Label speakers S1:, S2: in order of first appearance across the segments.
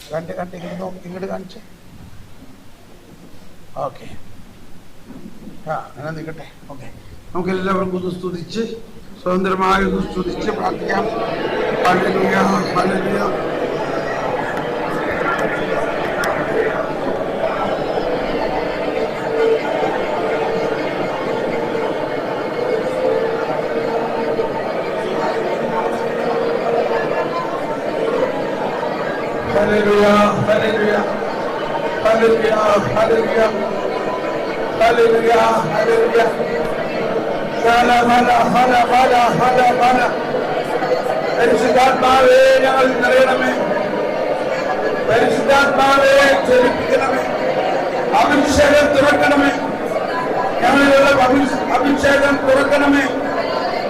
S1: ഇങ്ങോട്ട് കാണിച്ചേ. ഓക്കെ, അങ്ങനെ നിൽക്കട്ടെ. ഓക്കെ, നമുക്ക് എല്ലാവർക്കും ഒന്ന് സ്തുതിച്ച് സ്വതന്ത്രമായി ഒന്ന് സ്തുതിച്ച് പ്രാർത്ഥിക്കാം. Hallelujah, hallelujah. Hallelujah, hallelujah, hallelujah, hallelujah, hallelujah, hallelujah. Hala, hala, hala, hala, hala, hala. പരിശുദ്ധാത്മാവേ ഞങ്ങൾ നിറയണമേ, പരിശുദ്ധാത്മാവേ ജ്വലിപ്പിക്കണമേ, അഭിഷേകം തുറക്കണമേ, ഞങ്ങളിലുള്ള അഭിഷേകം തുറക്കണമേ,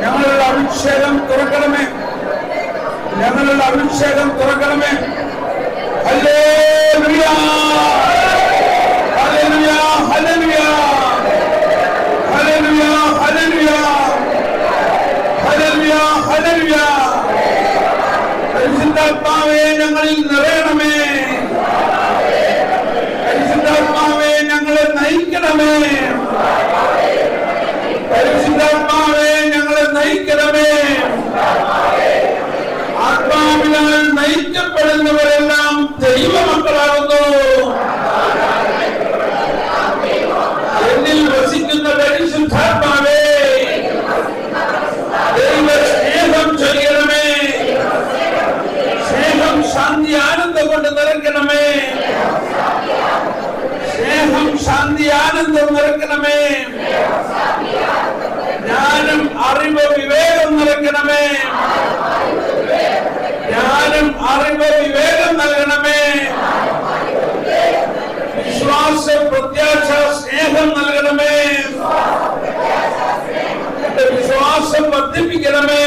S1: ഞങ്ങളുള്ള അഭിഷേകം തുറക്കണമേ, ഞങ്ങളുള്ള അഭിഷേകം തുറക്കണമേ. Hallelujah, hallelujah, hallelujah, hallelujah, hallelujah, hallelujah, hallelujah. പരിശുദ്ധാത്മാവേ ഞങ്ങളിൽ നിറയണമേ, പരിശുദ്ധാത്മാവേ ഞങ്ങളെ നയിക്കണമേ, പരിശുദ്ധാത്മാവേ ഞങ്ങളെ നയിക്കണമേ. ആത്മാവിനാൽ നയിക്കപ്പെടുന്നവരെല്ലാം ദൈവമക്കളാകുന്നു. എന്നിൽ വസിക്കുന്ന പരിശുദ്ധാത്മാവേ ദൈവ സ്നേഹം ചൊരിയണമേ, സ്നേഹം ശാന്തി ആനന്ദം കൊണ്ട് നിറയ്ക്കണമേ, സ്നേഹം ശാന്തി ആനന്ദം നിറയ്ക്കണമേ, ജ്ഞാനം അറിവ് വിവേകം നിറയ്ക്കണമേ, ജ്ഞാനം അറിവ് വിവേകം നൽകണമേ, വിശ്വാസ പ്രത്യാശ സ്നേഹം നൽകണമേ, വിശ്വാസം വർദ്ധിപ്പിക്കണമേ.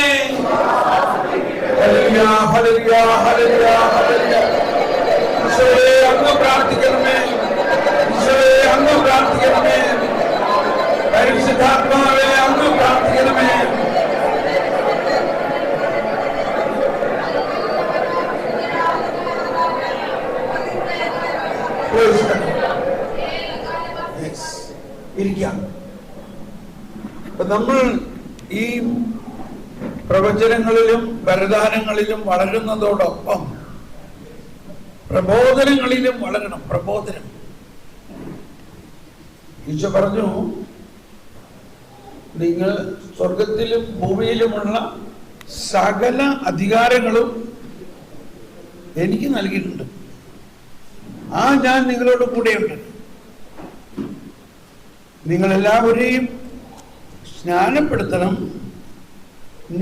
S1: Hallelujah, hallelujah, hallelujah, hallelujah. ഈശോയെ അങ്ങ് പ്രാർത്ഥിക്കണമേ, ഈശോയെ അങ്ങ് പ്രാർത്ഥിക്കണമേ, പരിശുദ്ധാത്മാവേ അങ്ങ് പ്രാർത്ഥിക്കണമേ. നമ്മൾ ഈ പ്രവചനങ്ങളിലും വരദാനങ്ങളിലും വളരുന്നതോടൊപ്പം പ്രബോധനങ്ങളിലും വളരണം. പ്രബോധനം ഈശോ പറഞ്ഞു, നിങ്ങൾ സ്വർഗത്തിലും ഭൂമിയിലുമുള്ള സകല അധികാരങ്ങളും എനിക്ക് നൽകിയിട്ടുണ്ട്, ഞാൻ നിങ്ങളോട് കൂടെയുണ്ട്. നിങ്ങളെല്ലാവരെയും സ്നാനപ്പെടുത്തണം,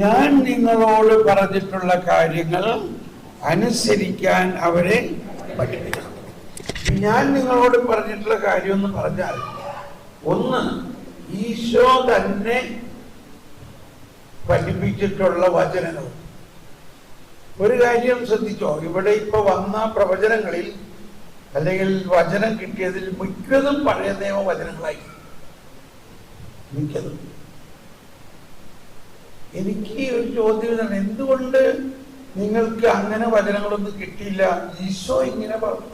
S1: ഞാൻ നിങ്ങളോട് പറഞ്ഞിട്ടുള്ള കാര്യങ്ങൾ അനുസരിക്കാൻ അവരെ പഠിപ്പിക്കണം. ഞാൻ നിങ്ങളോട് പറഞ്ഞിട്ടുള്ള കാര്യം എന്ന് പറഞ്ഞാൽ, ഒന്ന്, ഈശോ തന്നെ പഠിപ്പിച്ചിട്ടുള്ള വചനങ്ങൾ. ഒരു കാര്യം ശ്രദ്ധിച്ചോ, ഇവിടെ ഇപ്പൊ വന്ന പ്രവചനങ്ങളിൽ അല്ലെങ്കിൽ വചനം കിട്ടിയതിൽ മിക്കതും പഴയ നിയമ വചനങ്ങളായി. മിക്കതും. എനിക്ക് ഒരു ചോദ്യം ഇതാണ്, എന്തുകൊണ്ട് നിങ്ങൾക്ക് അങ്ങനെ വചനങ്ങളൊന്നും കിട്ടിയില്ല? ഈശോ ഇങ്ങനെ പറഞ്ഞു.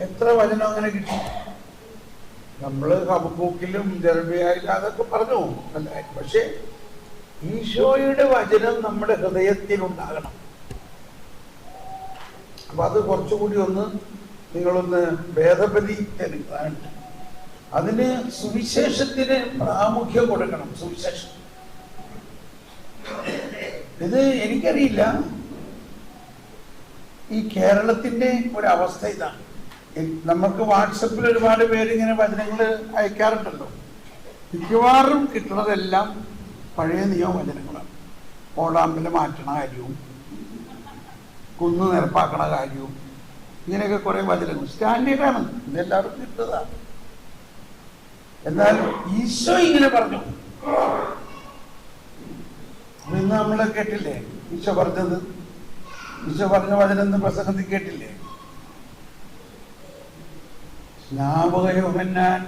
S1: എത്ര വചനം അങ്ങനെ കിട്ടി? നമ്മള് ഹബക്കൂക്കിലും ജെറമ്യായിലും അതൊക്കെ പറഞ്ഞു, പക്ഷെ ഈശോയുടെ വചനം നമ്മുടെ ഹൃദയത്തിൽ ഉണ്ടാകണം. അപ്പൊ അത് കുറച്ചുകൂടി ഒന്ന് നിങ്ങളൊന്ന് ഭേദഗതിക്കാനുണ്ട്. അതിന് സുവിശേഷത്തിന് പ്രാമുഖ്യം കൊടുക്കണം. സുവിശേഷം ഇത് എനിക്കറിയില്ല, ഈ കേരളത്തിന്റെ ഒരവസ്ഥ ഇതാണ്. നമുക്ക് വാട്സപ്പിൽ ഒരുപാട് പേര് ഇങ്ങനെ വചനങ്ങൾ അയക്കാറുണ്ടല്ലോ. മിക്കവാറും കിട്ടുന്നതെല്ലാം പഴയ നിയമവചനങ്ങളാണ്. ഓടാമ്പല് മാറ്റണ കാര്യവും കുന്ന് നിരപ്പാക്കണ കാര്യവും ഇങ്ങനെയൊക്കെ കുറെ വചനങ്ങൾ സ്റ്റാൻഡേർഡാണ്, ഇതെല്ലാവർക്കും കിട്ടുന്നതാണ്. എന്നാൽ ഈശോ ഇങ്ങനെ പറഞ്ഞു. ഇന്ന് നമ്മളെ കേട്ടില്ലേ ഈശോ പറഞ്ഞത്? ഈശോ പറഞ്ഞ വചനം പ്രസംഗത്തിൽ കേട്ടില്ലേ? സ്നാപക യോഹന്നാൻ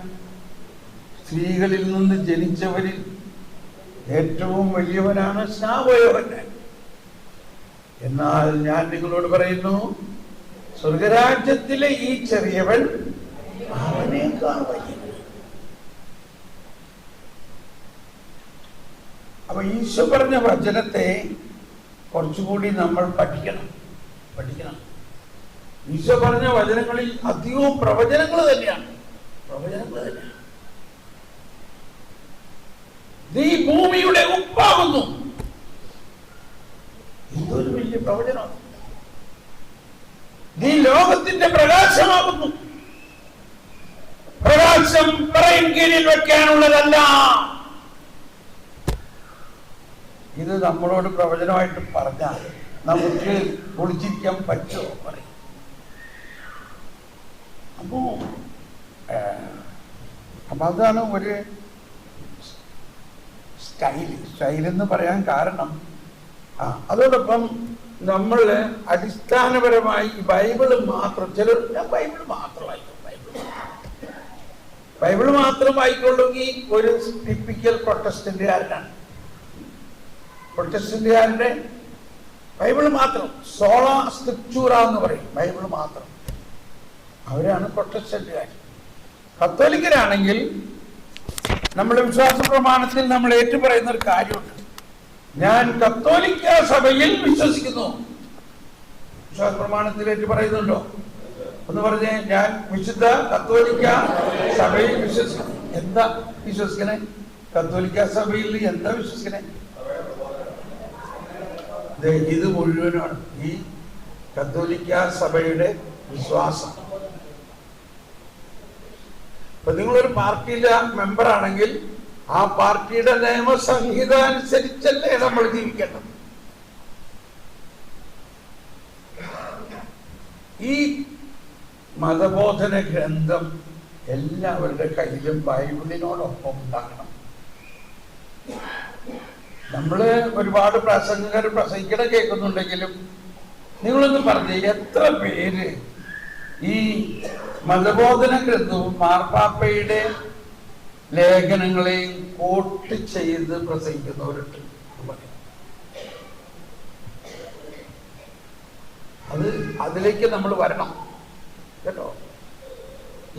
S1: സ്ത്രീകളിൽ നിന്ന് ജനിച്ചവരിൽ ഏറ്റവും വലിയവനാണ് സ്നാപയോഹന്നാൻ. എന്നാൽ ഞാൻ നിങ്ങളോട് പറയുന്നു, സ്വർഗരാജ്യത്തിലെ ഈ ചെറിയവൻ അവനേക്കാൾ വലിയ. അപ്പൊ ഈശോ പറഞ്ഞ വചനത്തെ കുറച്ചുകൂടി നമ്മൾ പഠിക്കണം. ഈശോ പറഞ്ഞ വചനങ്ങളിൽ അധികവും പ്രവചനങ്ങൾ തന്നെയാണ്. നീ ഭൂമിയുടെ ഉപ്പാകുന്നു. എന്തൊരു വലിയ പ്രവചനമാണ്. നീ ലോകത്തിന്റെ പ്രകാശമാകുന്നു. പ്രകാശം പറയും കീഴിൽ വെക്കാനുള്ളതല്ല. ഇത് നമ്മളോട് പ്രവചനമായിട്ട് പറഞ്ഞാൽ നമുക്ക് ഒളിച്ചിരിക്കാൻ പറ്റുമോ? പറയും. അപ്പോ അതാണ് ഒരു സ്റ്റൈൽ എന്ന് പറയാൻ കാരണം. അതോടൊപ്പം നമ്മൾ അടിസ്ഥാനപരമായി ബൈബിള് മാത്രം, ചിലർ ഞാൻ ബൈബിള് മാത്രം വായിക്കൊള്ളുമെങ്കിൽ ഒരു ടിപ്പിക്കൽ പ്രൊട്ടസ്റ്റന്റുകാരനാണ്. പ്രൊട്ടസ്റ്റന്റുകാരന്റെ ബൈബിള് മാത്രം, സോളാ സ്ക്രിപ്ചൂറ എന്ന് പറയും, ബൈബിള് മാത്രം. അവരാണ് പ്രൊട്ടസ്റ്റന്റുകാർ. കത്തോലിക്കരാണെങ്കിൽ നമ്മുടെ വിശ്വാസ പ്രമാണത്തിൽ നമ്മൾ ഏറ്റുപറയുന്ന ഒരു കാര്യമുണ്ട്. ഞാൻ കത്തോലിക്ക സഭയിൽ വിശ്വസിക്കുന്നു. വിശ്വാസ പ്രമാണത്തിൽ ഏറ്റുപറയുന്നുണ്ടോ? ഒന്ന് പറഞ്ഞേ. ഞാൻ വിശുദ്ധ കത്തോലിക്ക സഭയിൽ വിശ്വസിക്കുന്നു. എന്താ വിശ്വസിക്കണേ? കത്തോലിക്ക സഭയിൽ എന്താ വിശ്വസിക്കണേ? ഇത് മുഴുവനാണ് ഈ കത്തോലിക്ക സഭയുടെ വിശ്വാസം. അപ്പൊ നിങ്ങളൊരു പാർട്ടിയിലെ മെമ്പർ ആണെങ്കിൽ ആ പാർട്ടിയുടെ നിയമസംഹിത അനുസരിച്ചല്ലേ നമ്മൾ ജീവിക്കേണ്ടത്. ഈ മതബോധന ഗ്രന്ഥം എല്ലാവരുടെ കയ്യിലും ബൈബിളിനോടൊപ്പം ഉണ്ടാകണം. നമ്മള് ഒരുപാട് പ്രസംഗകർ പ്രസംഗിക്കണ കേൾക്കുന്നുണ്ടെങ്കിലും നിങ്ങളൊന്ന് പറഞ്ഞേ, എത്ര പേര് ഈ മതബോധന ഗ്രന്ഥവും മാർപ്പാപ്പയുടെ ലേഖനങ്ങളെയും കോട്ട് ചെയ്ത് പ്രസംഗിക്കുന്നവരുണ്ട്? അതിലേക്ക് നമ്മൾ വരണം കേട്ടോ.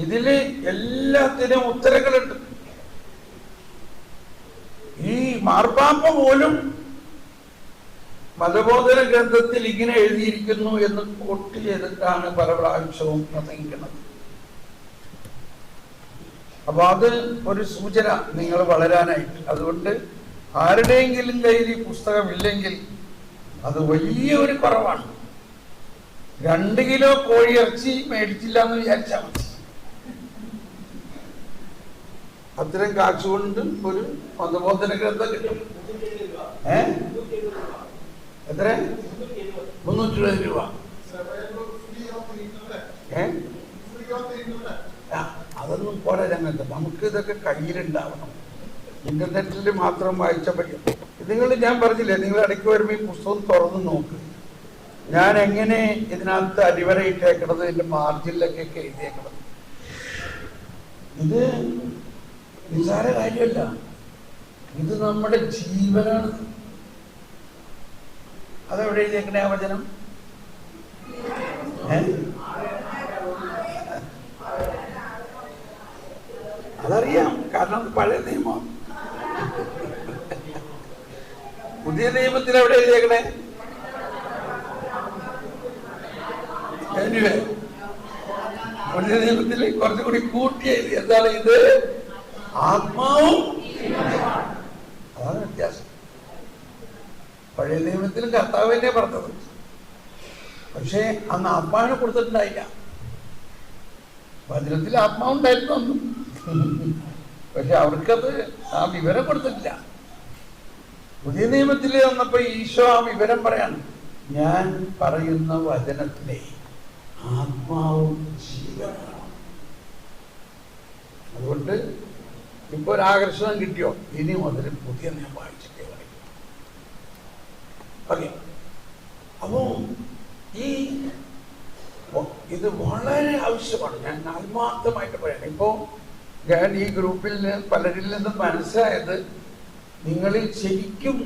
S1: ഇതില് എല്ലാത്തിനും ഉത്തരങ്ങളുണ്ട്. ഈ മാർപ്പാപ്പ പോലും മതബോധന ഗ്രന്ഥത്തിൽ ഇങ്ങനെ എഴുതിയിരിക്കുന്നു എന്ന് കോട്ട് ചെയ്തിട്ടാണ് പല പ്രാവശ്യവും പ്രസംഗിക്കുന്നത്. അപ്പൊ അത് ഒരു സൂചന നിങ്ങൾ വളരാനായിട്ട്. അതുകൊണ്ട് ആരുടെയെങ്കിലും കയ്യിൽ ഈ പുസ്തകം ഇല്ലെങ്കിൽ അത് വലിയൊരു കുറവാണ്. 2 കിലോ കോഴിയിറച്ചി മേടിച്ചില്ല എന്ന് വിചാരിച്ചാൽ മതി. അത്തരം കാശുകൊണ്ട് ഒരു മതബോധന ഗ്രന്ഥം കിട്ടും. എത്ര? 320 രൂപ. അതൊന്നും പോരാ ഞങ്ങൾക്ക്. നമുക്ക് ഇതൊക്കെ കയ്യിലുണ്ടാവണം. ഇന്റർനെറ്റിൽ മാത്രം വായിച്ച പറ്റും. ഞാൻ പറഞ്ഞില്ലേ, നിങ്ങൾ ഇടയ്ക്ക് വരുമ്പോൾ ഈ പുസ്തകം തുറന്ന് നോക്ക്. ഞാൻ എങ്ങനെ ഇതിനകത്ത് അടിവരയിട്ടേക്കണത്, ഇതിന്റെ മാർജിനിലൊക്കെ എഴുതിയേക്കണത്. ഇത് നിസാര കാര്യമല്ല. ഇത് നമ്മുടെ ജീവനാണ്. അതെവിടെ എഴുതിയേക്കണേ ആ വചനം? അതറിയാം, കാരണം പഴയ നിയമം. പുതിയ നിയമത്തിൽ എവിടെ എഴുതിയേക്കണേ? പുതിയ നിയമത്തിൽ കുറച്ചുകൂടി കൂട്ടി എഴുതി. എന്താണ് ഇത്? ആത്മാവും. അതാണ് വ്യത്യാസം. പഴയ നിയമത്തിലും കർത്താവ് തന്നെ പറഞ്ഞത്, പക്ഷെ അന്ന് ആത്മാവിനെ കൊടുത്തിട്ടുണ്ടായില്ല. വചനത്തിൽ ആത്മാവുണ്ടായിരുന്നു അന്നും, പക്ഷെ അവർക്കത് ആ വിവരം കൊടുത്തിട്ടില്ല. പുതിയ നിയമത്തിൽ വന്നപ്പോ ഈശോ ആ വിവരം പറയാണ്, ഞാൻ പറയുന്ന വചനത്തിലെ ആത്മാവും ജീവനാണ്. അതുകൊണ്ട് ഇപ്പൊ ഒരു ആകർഷണം കിട്ടിയോ? ഇനി മുതൽ പുതിയ നിയമം വായിച്ചിട്ടേ പറയും. ഓക്കെ. അപ്പോ ഇത് വളരെ ആവശ്യമാണ്. ഞാൻ ആത്മാർത്ഥമായിട്ട് പറയണം. ഇപ്പോ ഞാൻ ഈ ഗ്രൂപ്പിൽ പലരിൽ നിന്നും മനസ്സിലായത്, നിങ്ങളിൽ ശരിക്കും,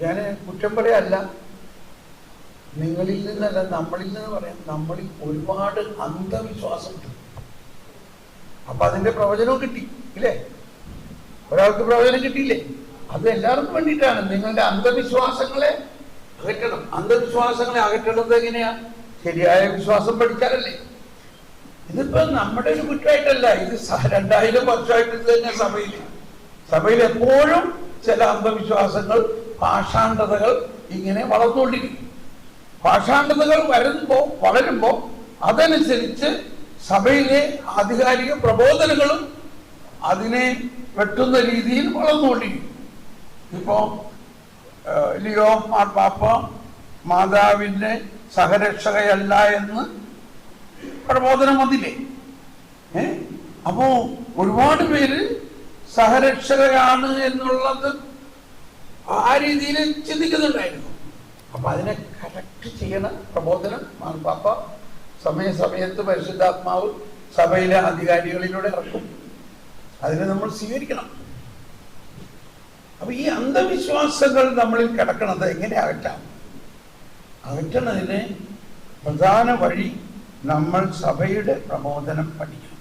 S1: ഞാൻ കുറ്റം പറയല്ല, നിങ്ങളിൽ നിന്നല്ല നമ്മളിൽ നിന്ന് പറയാം, നമ്മളിൽ ഒരുപാട് അന്ധവിശ്വാസമുണ്ട്. അപ്പൊ അതിന്റെ പ്രവചനവും കിട്ടി ഇല്ലേ? ഒരാൾക്ക് പ്രവചനം കിട്ടിയില്ലേ? അത് എല്ലാവർക്കും വേണ്ടിയിട്ടാണ്. നിങ്ങളുടെ അന്ധവിശ്വാസങ്ങളെ അകറ്റണം. അന്ധവിശ്വാസങ്ങളെ അകറ്റണത് എങ്ങനെയാ? ശരിയായ വിശ്വാസം പഠിച്ചാലല്ലേ. ഇതിപ്പോ നമ്മുടെ ഒരു കുറ്റമായിട്ടല്ല, ഇത് 2000 വർഷമായിട്ട് തന്നെ സഭയിൽ എപ്പോഴും ചില അന്ധവിശ്വാസങ്ങൾ, പാഷാണ്ഡതകൾ ഇങ്ങനെ വളർന്നുകൊണ്ടിരിക്കും. പാഷാണ്ഡതകൾ വളരുമ്പോ അതനുസരിച്ച് സഭയിലെ ആധികാരിക പ്രബോധനങ്ങളും അതിനെ വെട്ടുന്ന രീതിയിൽ വളർന്നുകൊണ്ടിരിക്കും. ഇപ്പോ ലിയോ മാർപ്പാപ്പ മാതാവിന്റെ സഹരക്ഷകയല്ല എന്ന് പ്രബോധനം വന്നില്ലേ? അപ്പോ ഒരുപാട് പേര് സഹരക്ഷകയാണ് എന്നുള്ളത് ആ രീതിയിൽ ചിന്തിക്കുന്നുണ്ടായിരുന്നു. അപ്പൊ അതിനെ കറക്റ്റ് ചെയ്യണ പ്രബോധനം മാർപ്പാപ്പ സമയത്ത് പരിശുദ്ധാത്മാവ് സഭയിലെ അധികാരികളിലൂടെ ഇറക്കും. അതിനെ നമ്മൾ സ്വീകരിക്കണം. അപ്പൊ ഈ അന്ധവിശ്വാസങ്ങൾ നമ്മളിൽ കിടക്കണത് എങ്ങനെ അകറ്റാം? അകറ്റണതിന് പ്രധാന വഴി നമ്മൾ സഭയുടെ പ്രബോധനം പഠിക്കണം.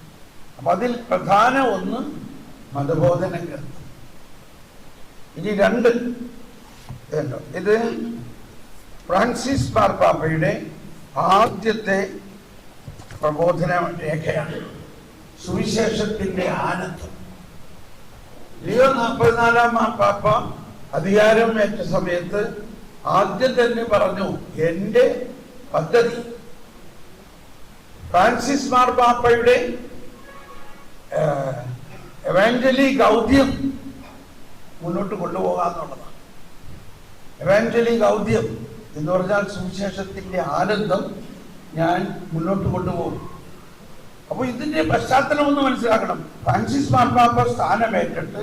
S1: അപ്പൊ അതിൽ പ്രധാന ഒന്ന് മതബോധന ഗ്രന്ഥം. ഇനി 2 ഇത് ഫ്രാൻസിസ് മാർപ്പാപ്പയുടെ ആദ്യത്തെ പ്രബോധന രേഖയാണ്, സുവിശേഷത്തിന്റെ ആനന്ദം. ലിയോ 44 മാർപ്പാപ്പ അധികാരം ഏറ്റ സമയത്ത് ആദ്യം തന്നെ പറഞ്ഞു, എന്റെ പദ്ധതി ഫ്രാൻസിസ് മാർപ്പാപ്പയുടെ എവാഞ്ചലി ഗൗദ്യം മുന്നോട്ട് കൊണ്ടുപോകാന്നുള്ളതാണ്. എവാഞ്ചലി ഗൗദ്യം എന്ന് പറഞ്ഞാൽ സുവിശേഷത്തിന്റെ ആനന്ദം ഞാൻ മുന്നോട്ട് കൊണ്ടുപോകും. അപ്പൊ ഇതിന്റെ പശ്ചാത്തലം ഒന്ന് മനസ്സിലാക്കണം. ഫ്രാൻസിസ് മാർപ്പാപ്പ സ്ഥാനമേറ്റിട്ട്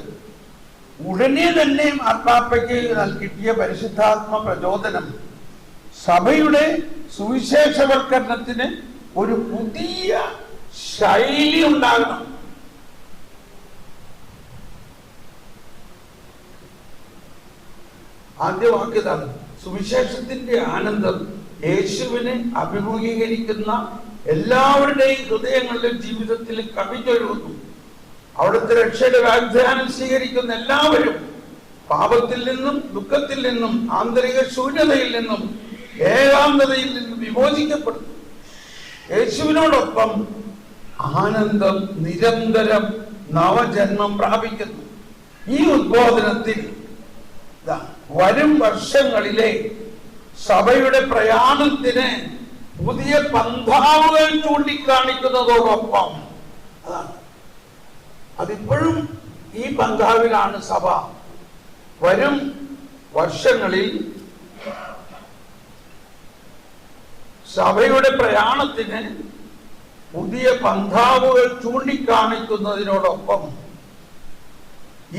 S1: ഉടനെ തന്നെ മാർപ്പാപ്പയ്ക്ക് കിട്ടിയ പരിശുദ്ധാത്മ പ്രചോദനം സഭയുടെ സുവിശേഷവൽക്കരണത്തിന് ഒരു പുതിയ ശൈലി ഉണ്ടാകണം. ആദ്യ വാക്യതാണ്, സുവിശേഷത്തിന്റെ ആനന്ദം യേശുവിനെ അഭിമുഖീകരിക്കുന്ന എല്ലാവരുടെയും ഹൃദയങ്ങളിലും ജീവിതത്തിലും കവിഞ്ഞൊഴുകുന്നു. അവിടുത്തെ രക്ഷയുടെ വാഗ്ദാനം സ്വീകരിക്കുന്ന എല്ലാവരും പാപത്തിൽ നിന്നും ദുഃഖത്തിൽ നിന്നും ആന്തരിക ശൂന്യതയിൽ നിന്നും ഏകാന്തതയിൽ നിന്നും വിമോചിക്കപ്പെടുന്നു. യേശുവിനോടൊപ്പം ആനന്ദം നിരന്തരം നവജന്മം പ്രാപിക്കുന്നു. ഈ ഉദ്ബോധനത്തിൽ വരും വർഷങ്ങളിലെ സഭയുടെ പ്രയാണത്തിന് പുതിയ പന്ഥാവുകൾ ചൂണ്ടിക്കാണിക്കുന്നതോടൊപ്പം അതിപ്പോഴും ഈ പന്ഥാവിലാണ് സഭ. വരും വർഷങ്ങളിൽ സഭയുടെ പ്രയാണത്തിന് പുതിയ പന്ഥാവുകൾ ചൂണ്ടിക്കാണിക്കുന്നതിനോടൊപ്പം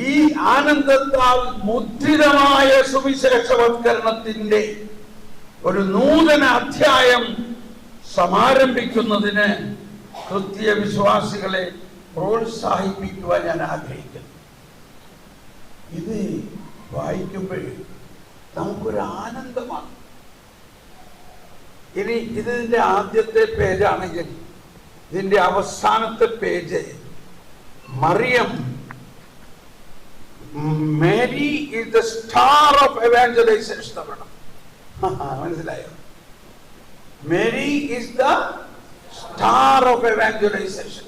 S1: ഈ ആനന്ദത്താൽ മുദ്രിതമായ സുവിശേഷവൽക്കരണത്തിന്റെ ഒരു നൂതന അധ്യായം സമാരംഭിക്കുന്നതിന് ക്രിസ്തീയ വിശ്വാസികളെ പ്രോത്സാഹിപ്പിക്കുവാൻ ഞാൻ ആഗ്രഹിക്കുന്നു. ഇത് വായിക്കുമ്പോൾ നമുക്കൊരു ആനന്ദമാണ്. ഇനി ഇതിന്റെ ആദ്യത്തെ പേജാണെങ്കിൽ ഇതിന്റെ അവസാനത്തെ page Mariyam, Mary is the star of evangelization എന്നാണ്. മനസ്സിലായോ? Mary is the star of evangelization,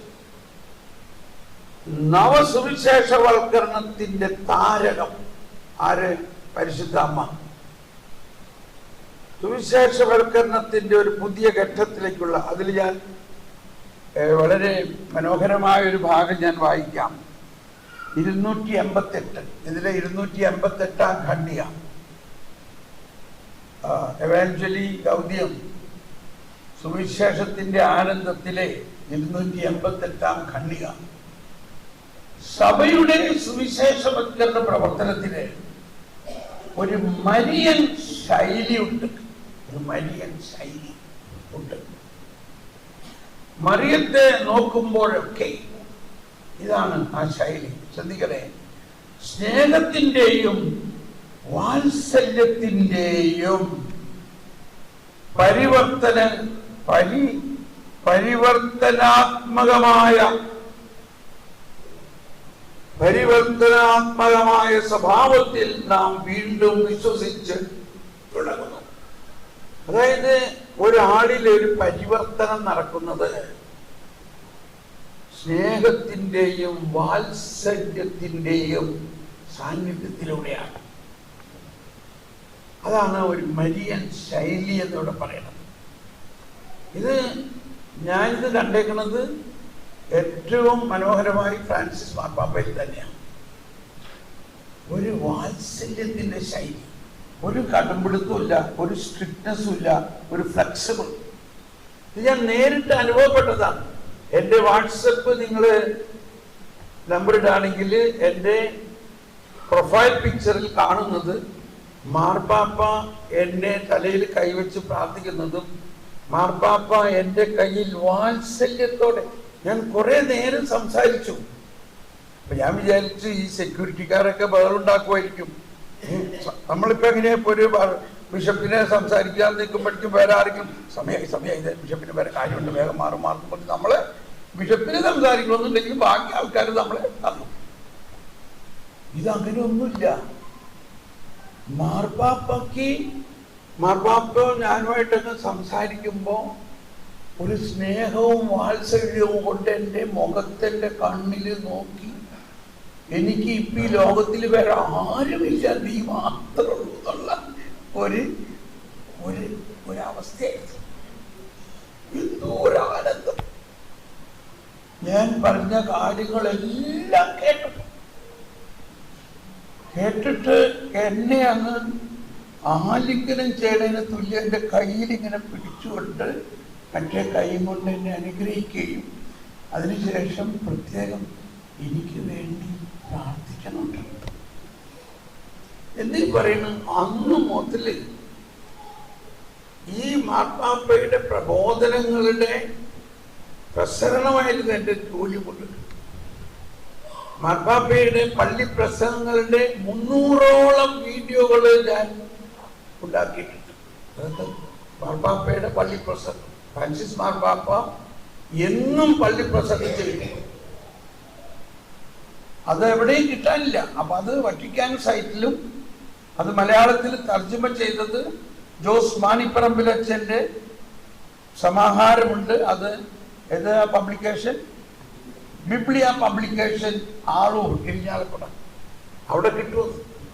S1: നവസുവിശേഷവൽക്കരണത്തിന്റെ താരകം. ആര്? പരിശുദ്ധ അമ്മ. സുവിശേഷവൽക്കരണത്തിന്റെ ഒരു പുതിയ ഘട്ടത്തിലേക്കുള്ള, അതിൽ ഞാൻ വളരെ മനോഹരമായ ഒരു ഭാഗം ഞാൻ വായിക്കാം. 288, ഇതിലെ 288 ഖണ്ഡിക, എവാഞ്ചലി ഗൗദ്യം, സുവിശേഷത്തിന്റെ ആനന്ദത്തിലെ 288 ഖണ്ഡിക. സഭയുടെ സുവിശേഷവൽക്കരണ പ്രവർത്തനത്തിന് ഒരു മരിയൻ ശൈലിയുണ്ട്. ഒരു മരിയൻ ശൈലി ഉണ്ട്. മറിയത്തെ നോക്കുമ്പോഴൊക്കെ ഇതാണ് ആ ശൈലി. ശ്രദ്ധിക്കണേ, സ്നേഹത്തിന്റെയും വാത്സല്യത്തിന്റെയും പരിവർത്തനാത്മകമായ സ്വഭാവത്തിൽ നാം വീണ്ടും വിശ്വസിച്ച് തുടങ്ങുന്നു. അതായത് ഒരാളിൽ ഒരു പരിവർത്തനം നടക്കുന്നത് സ്നേഹത്തിന്റെയും വാത്സല്യത്തിന്റെയും സാന്നിധ്യത്തിലൂടെയാണ്. അതാണ് ഒരു മരിയൻ ശൈലി എന്നിവിടെ പറയുന്നത്. ഞാനിത് കണ്ടേക്കുന്നത് ഏറ്റവും മനോഹരമായി ഫ്രാൻസിസ് മാർപ്പാപ്പയിൽ തന്നെയാണ്. ഒരു വാത്സല്യത്തിന്റെ ശൈലി, ഒരു കടുംപിടുത്തമില്ല, ഒരു സ്ട്രിക്ട്നെസ്സും ഇല്ല, ഒരു ഫ്ലെക്സിബിൾ. ഇത് ഞാൻ നേരിട്ട് അനുഭവപ്പെട്ടതാണ്. എൻ്റെ വാട്സപ്പ് നിങ്ങൾ നമ്പർ ഇടാണെങ്കിൽ എൻ്റെ പ്രൊഫൈൽ പിക്ചറിൽ കാണുന്നത് മാർപ്പാപ്പ എന്നെ തലയിൽ കൈവച്ച് പ്രാർത്ഥിക്കുന്നതും മാർപ്പാപ്പ എൻ്റെ കയ്യിൽ വാത്സല്യത്തോടെ ഞാൻ കുറെ നേരം സംസാരിച്ചു. അപ്പൊ ഞാൻ വിചാരിച്ചു ഈ സെക്യൂരിറ്റിക്കാരൊക്കെ ബഹളുണ്ടാക്കുമായിരിക്കും. നമ്മളിപ്പോ എങ്ങനെയാ ഒരു ബിഷപ്പിനെ സംസാരിക്കാൻ നിൽക്കുമ്പോഴേക്കും വേറെ ആരെങ്കിലും സമയമായി ബിഷപ്പിന് വേറെ കാര്യമുണ്ട്, വേഗം മാറും പറഞ്ഞ് നമ്മള് ബിഷപ്പിനെ സംസാരിക്കണമെന്നുണ്ടെങ്കിൽ ബാക്കി ആൾക്കാർ നമ്മളെ തന്നു. ഇതങ്ങനെ ഒന്നുമില്ല. മാർപ്പാപ്പ ഞാനുമായിട്ടൊക്കെ സംസാരിക്കുമ്പോൾ ഒരു സ്നേഹവും വാത്സല്യവും കൊണ്ട് എൻ്റെ മുഖത്തെൻ്റെ കണ്ണിൽ നോക്കി എനിക്ക് ഇപ്പം ഈ ലോകത്തിൽ വേറെ ആരുമില്ല, നീ മാത്രമേ ഉള്ളൂ എന്നുള്ള ഒരവസ്ഥയായിരുന്നു. എന്തോ ഒരാനന്ദം. ഞാൻ പറഞ്ഞ കാര്യങ്ങളെല്ലാം കേട്ടിട്ട് എന്നെ അങ്ങ് ആലിംഗനം ചെയ്യണതിന് തുല്യം എൻ്റെ കയ്യിൽ ഇങ്ങനെ പിടിച്ചുകൊണ്ട് മറ്റേ കൈ കൊണ്ട് എന്നെ അനുഗ്രഹിക്കുകയും അതിനുശേഷം പ്രത്യേകം എനിക്ക് വേണ്ടി പ്രാർത്ഥിക്കുന്നുണ്ട് എന്നീ പറയുന്നു. അന്ന് മുതൽ ഈ മാർപ്പാപ്പയുടെ പ്രബോധനങ്ങളുടെ പ്രസരണമായിരുന്നു എൻ്റെ ജോലി മുതൽ. മാർപ്പാപ്പയുടെ പള്ളി പ്രസംഗങ്ങളുടെ 300ഓളം വീഡിയോകൾ ഞാൻ ഉണ്ടാക്കിയിട്ടുണ്ട്. മാർപ്പാപ്പയുടെ പള്ളി പ്രസംഗം, ഫ്രാൻസിസ് മാർപ്പാപ്പ എന്നും പള്ളി പ്രസംഗം ചെയ്തു. അത് എവിടെയും കിട്ടാനില്ല. അപ്പൊ അത് വറ്റിക്കാൻ സൈറ്റിലും അത് മലയാളത്തിൽ തർജ്ജമ ചെയ്തത് ജോസ് മാണിപ്പറമ്പിലച്ഛൻ്റെ സമാഹാരമുണ്ട്. അത് ഏത് പബ്ലിക്കേഷൻ? ബിബ്ലിയ പബ്ലിക്കേഷൻ, ആളൂർ, ഇരിഞ്ഞാലക്കുട. അവിടെ കിട്ടും.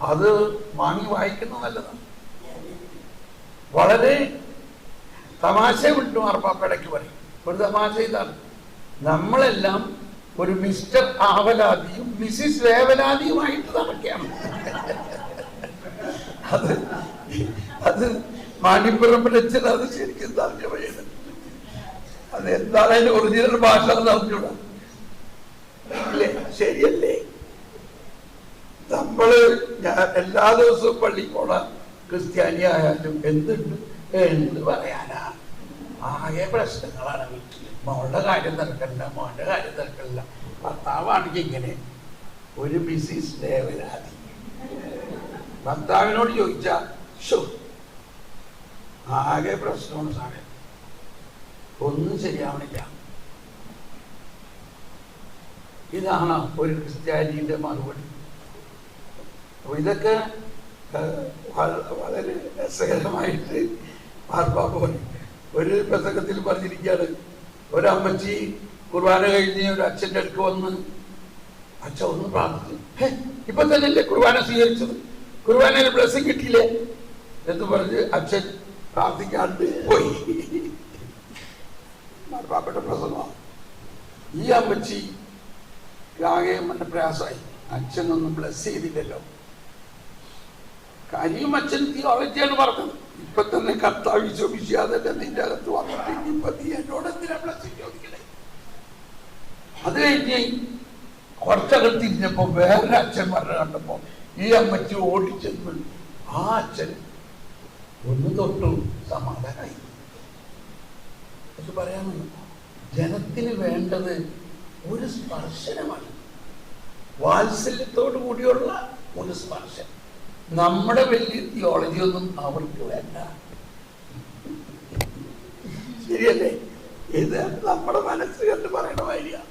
S1: അത് വാങ്ങി വായിക്കുന്നത് നല്ലതാണ്. വളരെ തമാശ വിട്ടു മാർപ്പാപ്പയിടയ്ക്ക് പറയും. ഒരു തമാശ ഇതാണ്, നമ്മളെല്ലാം ഒരു മിസ്റ്റർ ആവലാതിയും മിസ്സിസ് വേവലാതിയുമായിട്ട് നടക്കുകയാണ്. അത് മാണിപ്പുറമ്പലച്ചൻ അത് ശരിക്കും തർജ്ജമ ചെയ്തത്. അത് എന്താണ് അതിന്റെ ഒറിജിനൽ ഭാഷ നടന്നൂടാ. ശരിയല്ലേ? ഞാൻ എല്ലാ ദിവസവും പള്ളി പോണ ക്രിസ്ത്യാനി ആയാലും എന്ത് പറയാനാ, ആകെ പ്രശ്നങ്ങളാണ് വീട്ടിൽ. മോളുടെ കാര്യം തിരക്കല്ല, മോന്റെ കാര്യം തിരക്കല്ല. ഭർത്താവാണെങ്കിൽ ഇങ്ങനെ ഒരു മിസ്സിസ് വേവലാതി. ഭർത്താവിനോട് ചോദിച്ചാ ആകെ പ്രശ്നമാണ് സാറേ, ഒന്നും ശരിയാവണില്ല. ഇതാണ് ഒരു ക്രിസ്ത്യാനിയുടെ മറുപടി. അപ്പൊ ഇതൊക്കെ വളരെ രസകരമായിട്ട് മാർപ്പാപ്പ ഒരു പ്രസംഗത്തിൽ പറഞ്ഞിരിക്കുകയാണ്. ഒരമ്മച്ചി കുർബാന കഴിഞ്ഞ് ഒരു അച്ഛൻ്റെ അടുക്ക് വന്ന്, അച്ഛൻ ഒന്ന് പ്രാർത്ഥിച്ചു, ഇപ്പൊ തന്നെയല്ലേ കുർബാന സ്വീകരിച്ചത്, കുർബാനയിൽ ബ്ലെസ്സിങ് കിട്ടിയില്ലേ എന്ന് പറഞ്ഞ് അച്ഛൻ പ്രാർത്ഥിക്കാണ്ട് പോയി. മാർപ്പാപ്പയുടെ പ്രസംഗമാണ്. ഈ അമ്മച്ചി ആകെ മറ്റേ പ്രയാസമായി, അച്ഛനൊന്നും ബ്ലെസ് ചെയ്തില്ലല്ലോ. കാര്യം അച്ഛൻ തിയോളജിയാണ് പറഞ്ഞത്. ഇപ്പൊ തന്നെ കർത്താവ് ചോദിച്ചാതല്ല നിന്റെ അകത്ത് വന്നിട്ട് ഇപ്പൊ നീ എന്നോട് എന്തിനാ ബ്ലെസ്സിങ് ചോദിക്കണേ. അത് കഴിഞ്ഞ് കുറച്ചകത്ത് തിരിഞ്ഞപ്പോ വേറെ അച്ഛൻ പറഞ്ഞ കണ്ടപ്പോ ഈ അമ്മച്ചി ഓടിച്ചെന്ന് ആ അച്ഛൻ ഒന്ന് തൊട്ടു, സമാധാനായി. അത് പറയാമെന്ന് ജനത്തിന് വേണ്ടത് ഒരു സ്പർശനമാണ്. വാത്സല്യത്തോടു കൂടിയുള്ള ഒരു സ്പർശം. നമ്മുടെ വലിയ തിയോളജി ഒന്നും അവർക്ക് വേണ്ട. ശരിയല്ലേ? ഇത് നമ്മുടെ മനസ്സ് കണ്ട് പറയണ മാതിരിയാണ്.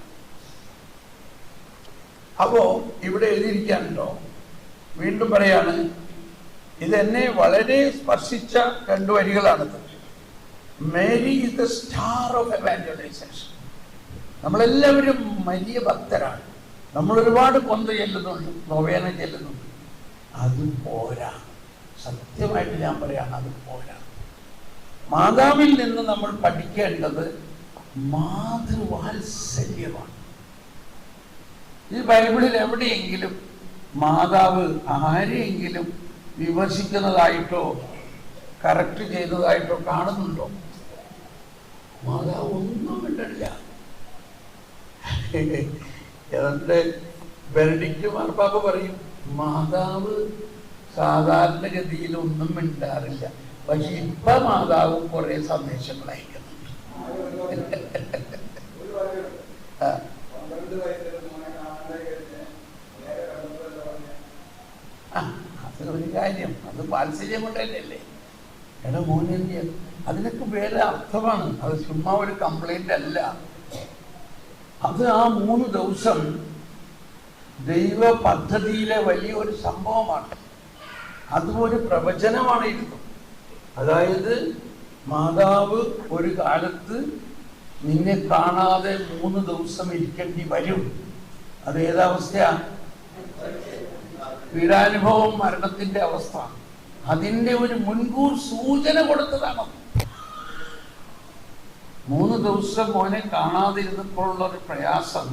S1: അപ്പോ ഇവിടെ എഴുതിയിരിക്കാനുണ്ടോ? വീണ്ടും പറയാണ്, ഇതെന്നെ വളരെ സ്പർശിച്ച 2 വരികളാണിത്. Mary is the star of evangelization. നമ്മളെല്ലാവരും വലിയ ഭക്തരാണ്. നമ്മൾ ഒരുപാട് കൊന്ത ചെല്ലുന്നുണ്ട്, നൊവേന ചെല്ലുന്നുണ്ട്. അത് പോരാ. സത്യമായിട്ട് ഞാൻ പറയാണ്, അത് പോരാ. മാതാവിൽ നിന്ന് നമ്മൾ പഠിക്കേണ്ടത് മാതൃവാത്സല്യമാണ്. ഈ ബൈബിളിൽ എവിടെയെങ്കിലും മാതാവ് ആരെയെങ്കിലും വിമർശിക്കുന്നതായിട്ടോ കറക്റ്റ് ചെയ്യുന്നതായിട്ടോ കാണുന്നുണ്ടോ? മാതാവ് ഒന്നും മിണ്ടില്ല. എന്നിട്ട് ബെനഡിക്റ്റ് മാർപ്പാപ്പ പറയും, മാതാവ് സാധാരണഗതിയിൽ ഒന്നും മിണ്ടാറില്ല, പക്ഷെ ഇപ്പൊ മാതാവ് കുറെ സന്ദേശങ്ങൾ അയക്കുന്നുണ്ട്. അതൊരു കാര്യം, അത് വാത്സല്യം കൊണ്ട് തന്നെയല്ലേ. എടാ മോനെ, അതിനൊക്കെ വേറെ അർത്ഥമാണ്. അത് ചുമ്മാ ഒരു കംപ്ലൈന്റ് അല്ല. അത് ആ 3 ദിവസം ദൈവ പദ്ധതിയിലെ വലിയൊരു സംഭവമാണ്. അതും ഒരു പ്രവചനമാണിരുന്നു. അതായത് മാതാവ് ഒരു കാലത്ത് നിന്നെ കാണാതെ 3 ദിവസം ഇരിക്കേണ്ടി വരും. അത് ഏതവസ്ഥയാ? പീഡാനുഭവം, മരണത്തിന്റെ അവസ്ഥ. അതിന്റെ ഒരു മുൻകൂർ സൂചന കൊടുത്തതാണ്. 3 ദിവസം മോനെ കാണാതിരുന്നപ്പോഴുള്ള ഒരു പ്രയാസം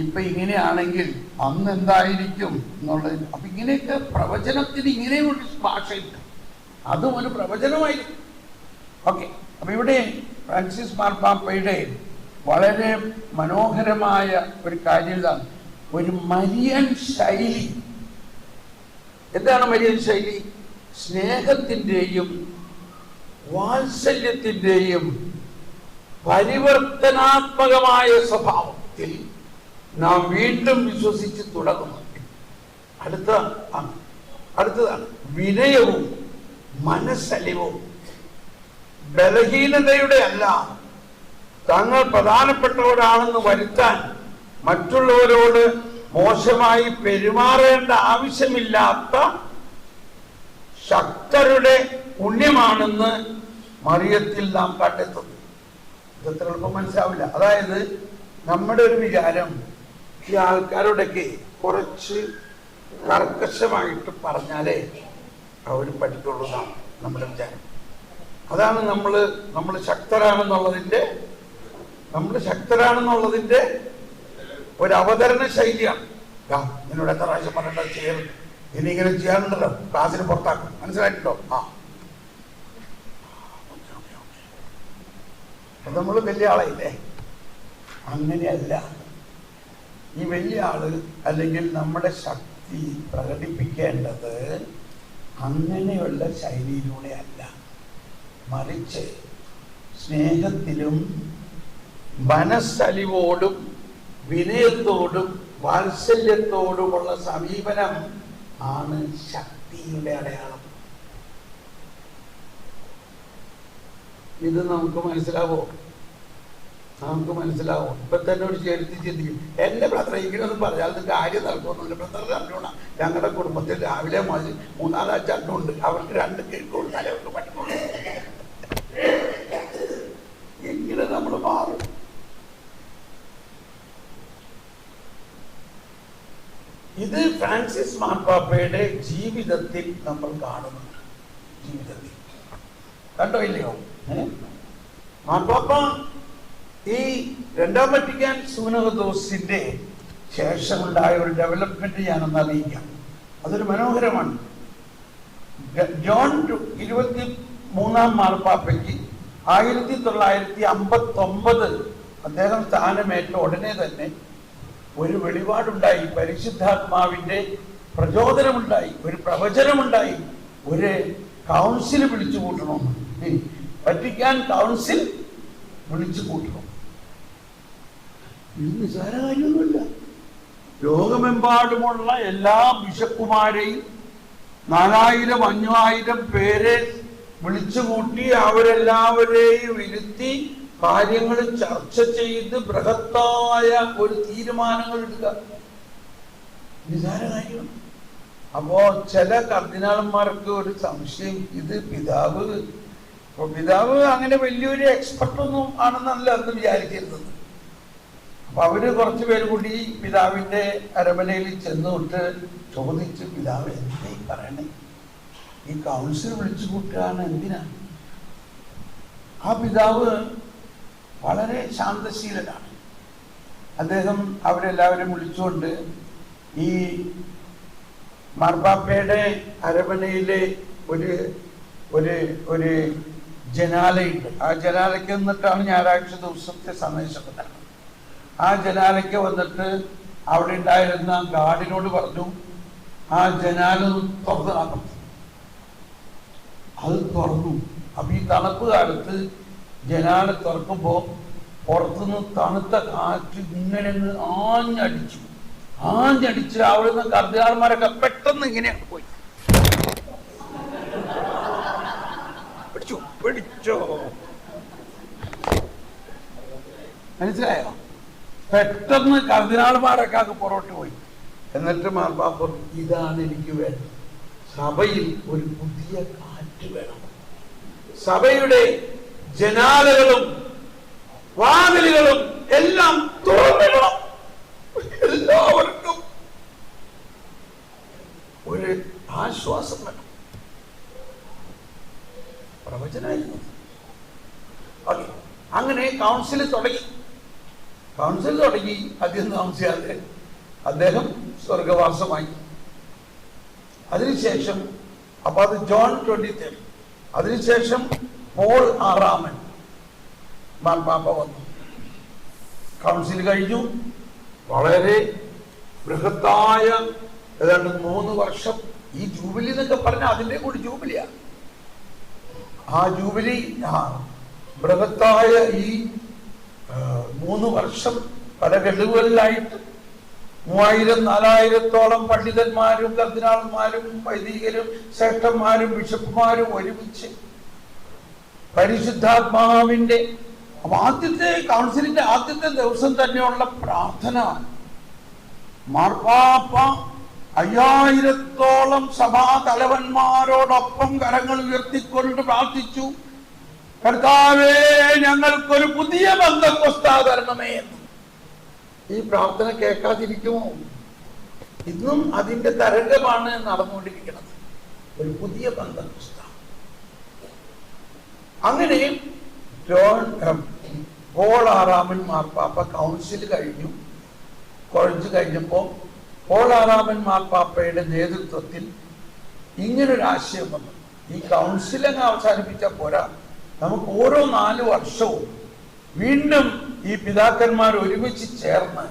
S1: ഇപ്പൊ ഇങ്ങനെയാണെങ്കിൽ അന്ന് എന്തായിരിക്കും എന്നുള്ളത്. അപ്പൊ ഇങ്ങനെയൊക്കെ പ്രവചനത്തിന് ഇങ്ങനെ ഒരു ഭാഷയുണ്ട്. അതും ഒരു പ്രവചനമായിരിക്കും. ഓക്കെ. അപ്പൊ ഇവിടെ ഫ്രാൻസിസ് മാർപ്പാപ്പയുടെ വളരെ മനോഹരമായ ഒരു കാര്യം ഇതാണ്, ഒരു മരിയൻ ശൈലി. എന്താണ് മരിയൻ ശൈലി? സ്നേഹത്തിൻ്റെയും വാത്സല്യത്തിൻ്റെയും പരിവർത്തനാത്മകമായ സ്വഭാവത്തിൽ നാം വീണ്ടും വിശ്വസിച്ച് തുടങ്ങുന്നു. അടുത്തതാണ് വിനയവും മനസ്സലിവും. ബലഹീനതയുടെ അല്ല, തങ്ങൾ പ്രധാനപ്പെട്ടവരാണെന്ന് വരുത്താൻ മറ്റുള്ളവരോട് മോശമായി പെരുമാറേണ്ട ആവശ്യമില്ലാത്ത ശക്തരുടെ പുണ്യമാണെന്ന് മറിയത്തിൽ നാം കണ്ടെത്തുന്നു. ഇതത്ര എളുപ്പം മനസ്സിലാവില്ല. അതായത് നമ്മുടെ ഒരു വിചാരം, ഈ ആൾക്കാരോടൊക്കെ കുറച്ച് കർക്കശമായിട്ട് പറഞ്ഞാലേ അവർ പഠിക്കുള്ളൂ എന്നാണ് നമ്മുടെ വിചാരം. അതാണ് നമ്മൾ ശക്തരാണെന്നുള്ളതിന്റെ ഒരു അവതരണ ശൈലിയാണ്. നിന്നോട് എത്ര പ്രാവശ്യം പറഞ്ഞിട്ട് ചെയ്യരുത്, ഇനി ഇങ്ങനെ ചെയ്യാനുണ്ടല്ലോ, ക്ലാസ്സിന് പുറത്താക്കും. മനസ്സിലായിട്ടുണ്ടോ? നമ്മൾ വലിയ ആളായില്ലേ? അങ്ങനെയല്ല. ഈ വലിയ ആള് അല്ലെങ്കിൽ നമ്മുടെ ശക്തി പ്രകടിപ്പിക്കേണ്ടത് അങ്ങനെയുള്ള ശൈലിയിലൂടെ അല്ല, മറിച്ച് സ്നേഹത്തിലും മനസ്സലിവോടും വിനയത്തോടും വാത്സല്യത്തോടുമുള്ള സമീപനം ആണ് ശക്തിയുടെ അടയാളം. ഇത് നമുക്ക് മനസ്സിലാവോ? ഇപ്പൊ തന്നെ ഒരു ചേർത്തി ചിന്തിക്കും, എന്റെ ബ്രദർ ഇങ്ങനെയൊന്നും പറഞ്ഞാൽ കാര്യം നടക്കുമെന്നില്ല. ബ്രദർ രണ്ടുമാണ്. ഞങ്ങളുടെ കുടുംബത്തിൽ രാവിലെ മുതൽ 3-4 അച്ഛനുണ്ട്. അവർക്ക് 2 കേൾക്കുള്ളൂ, തലവർക്ക് പഠിക്കുള്ളൂ. എങ്ങനെ നമ്മൾ മാറും? ഇത് ഫ്രാൻസിസ് മാർപ്പാപ്പയുടെ ജീവിതത്തിൽ നമ്മൾ കാണുന്നുണ്ട്. ജീവിതത്തിൽ കണ്ടോ ഇല്ലയോ? മാർപ്പാപ്പ ഈ 2ാം വത്തിക്കാൻ സൂനഹദോസിന്റെ ശേഷമുണ്ടായ ഒരു ഡെവലപ്മെന്റ് ഞാനൊന്ന് അറിയിക്കാം. അതൊരു മനോഹരമാണ്. ജോൺ 23-ാം മാർപ്പാപ്പയ്ക്ക് 1959 അദ്ദേഹം സ്ഥാനമേറ്റ ഉടനെ തന്നെ ഒരു വെളിപാടുണ്ടായി, പരിശുദ്ധാത്മാവിന്റെ പ്രചോദനമുണ്ടായി, ഒരു പ്രവചനമുണ്ടായി. ഒരു കൗൺസിൽ വിളിച്ചു കൂട്ടണമെന്ന്, വത്തിക്കാൻ കൗൺസിൽ വിളിച്ചു കൂട്ടണം. ഇത് നിസ്സാര കാര്യമൊന്നുമില്ല. ലോകമെമ്പാടുമുള്ള എല്ലാ ബിഷപ്പുമാരെയും 4000 5000 പേരെ വിളിച്ചുകൂട്ടി അവരെല്ലാവരെയും ഇരുത്തി കാര്യങ്ങൾ ചർച്ച ചെയ്ത് ബൃഹത്തായ ഒരു തീരുമാനങ്ങൾ എടുക്കുക. നിസാര കാര്യമാണ്. അപ്പോ ചില കർദിനാളന്മാർക്ക് ഒരു സംശയം, ഇത് പിതാവ് അങ്ങനെ വലിയൊരു എക്സ്പെർട്ടൊന്നും ആണെന്നല്ല എന്ന് വിചാരിച്ചിരുന്നത്. അപ്പൊ അവര് കുറച്ചു പേര് കൂടി പിതാവിന്റെ അരമനയിൽ ചെന്നുവിട്ട് ചോദിച്ച്, പിതാവ് എന്താ ഈ പറയണേ, ഈ കൗൺസിൽ വിളിച്ചു കൂട്ടുകയാണ് എന്തിനാ? ആ പിതാവ് വളരെ ശാന്തശീലനാണ്. അദ്ദേഹം അവരെല്ലാവരും വിളിച്ചുകൊണ്ട് ഈ മാർപ്പാപ്പയുടെ അരമനയിലെ ഒരു ജനാലയുണ്ട്. ആ ജനാലയ്ക്ക് വന്നിട്ടാണ് ഞായറാഴ്ച ദിവസത്തെ സന്ദേശം നടക്കുന്നത്. ആ ജനാലയ്ക്ക് വന്നിട്ട് അവിടെ ഉണ്ടായിരുന്ന ഗാർഡിനോട് പറഞ്ഞു, ആ ജനാല തുറന്നു. അത് തുറന്നു. അപ്പൊ ഈ തണുപ്പ് കാലത്ത് ജനാല തുറക്കുമ്പോ പുറത്തുനിന്ന് തണുത്ത കാറ്റ് ഇങ്ങനെ ആഞ്ഞടിച്ച് അവിടുന്ന് കർദിനാൾമാരൊക്കെ പെട്ടെന്ന് ഇങ്ങനെയാണ് പോയി. പിടിച്ചോ മനസ്സിലായോ? പെട്ടെന്ന് കർദിനാൾമാരൊക്കെ പുറോട്ട് പോയി. എന്നിട്ട് മാർപ്പാപ്പ, ഇതാണ് എനിക്ക് വേണ്ടത്, സഭയിൽ ഒരു പുതിയ കാറ്റ് വേണം. സഭയുടെ ജനാലകളും വാതിലുകളും എല്ലാം തുറന്നിടണം. എല്ലാവർക്കും ഒരു ആശ്വാസം വേണം. പ്രവചനമായിരുന്നു. അങ്ങനെ കൗൺസിൽ തുടങ്ങി. അധികം താമസിയാതെ അദ്ദേഹം സ്വർഗവാസമായി. അതിനുശേഷം അപ്പൊ അത് ജോൺ 23. അതിനുശേഷം പോൾ 6 മാർപ്പാപ്പ വന്നു. കൗൺസിൽ കഴിഞ്ഞു. വളരെ ബൃഹത്തായ ഏതാണ്ട് 3 വർഷം. ഈ ജൂബിലി എന്നൊക്കെ പറഞ്ഞാൽ അതിന്റെ കൂടി ജൂബിലിയാണ്. ആ ജൂബിലി ബൃഹത്തായ ഈ 3 വർഷം പല ഗഡുകളിലായിട്ട് 3000-4000 പണ്ഡിതന്മാരും കർദിനാൾമാരും വൈദികരും ശ്രേഷ്ഠന്മാരും ബിഷപ്പുമാരും ഒരുമിച്ച് പരിശുദ്ധാത്മാവിന്റെ ആദ്യത്തെ കൗൺസിലിന്റെ ആദ്യത്തെ ദിവസം തന്നെയുള്ള പ്രാർത്ഥന. മാർപ്പാപ്പ 5000 സഭാ തലവന്മാരോടൊപ്പം കരങ്ങൾ ഉയർത്തിക്കൊണ്ട് പ്രാർത്ഥിച്ചു, കർത്താവേ, ഞങ്ങൾക്കൊരു പുതിയ പെന്തക്കോസ്താ തരണമേ എന്ന്. ഈ പ്രാർത്ഥന കേൾക്കാതിരിക്കുമോ? ഇന്നും അതിന്റെ തരംഗമാണ് നടന്നുകൊണ്ടിരിക്കുന്നത്. ഒരു പുതിയ പെന്തക്കോസ്താ. അങ്ങനെ പോൾ 6 മാർപ്പാപ്പ കൗൺസിൽ കഴിഞ്ഞപ്പോ പോൾ 6 മാർപ്പാപ്പയുടെ നേതൃത്വത്തിൽ ഇങ്ങനൊരു ആശയം വന്നു. ഈ കൗൺസിലങ്ങ് അവസാനിപ്പിച്ച പോരാ, നമുക്ക് ഓരോ 4 വർഷവും വീണ്ടും ഈ പിതാക്കന്മാർ ഒരുമിച്ച് ചേർന്ന്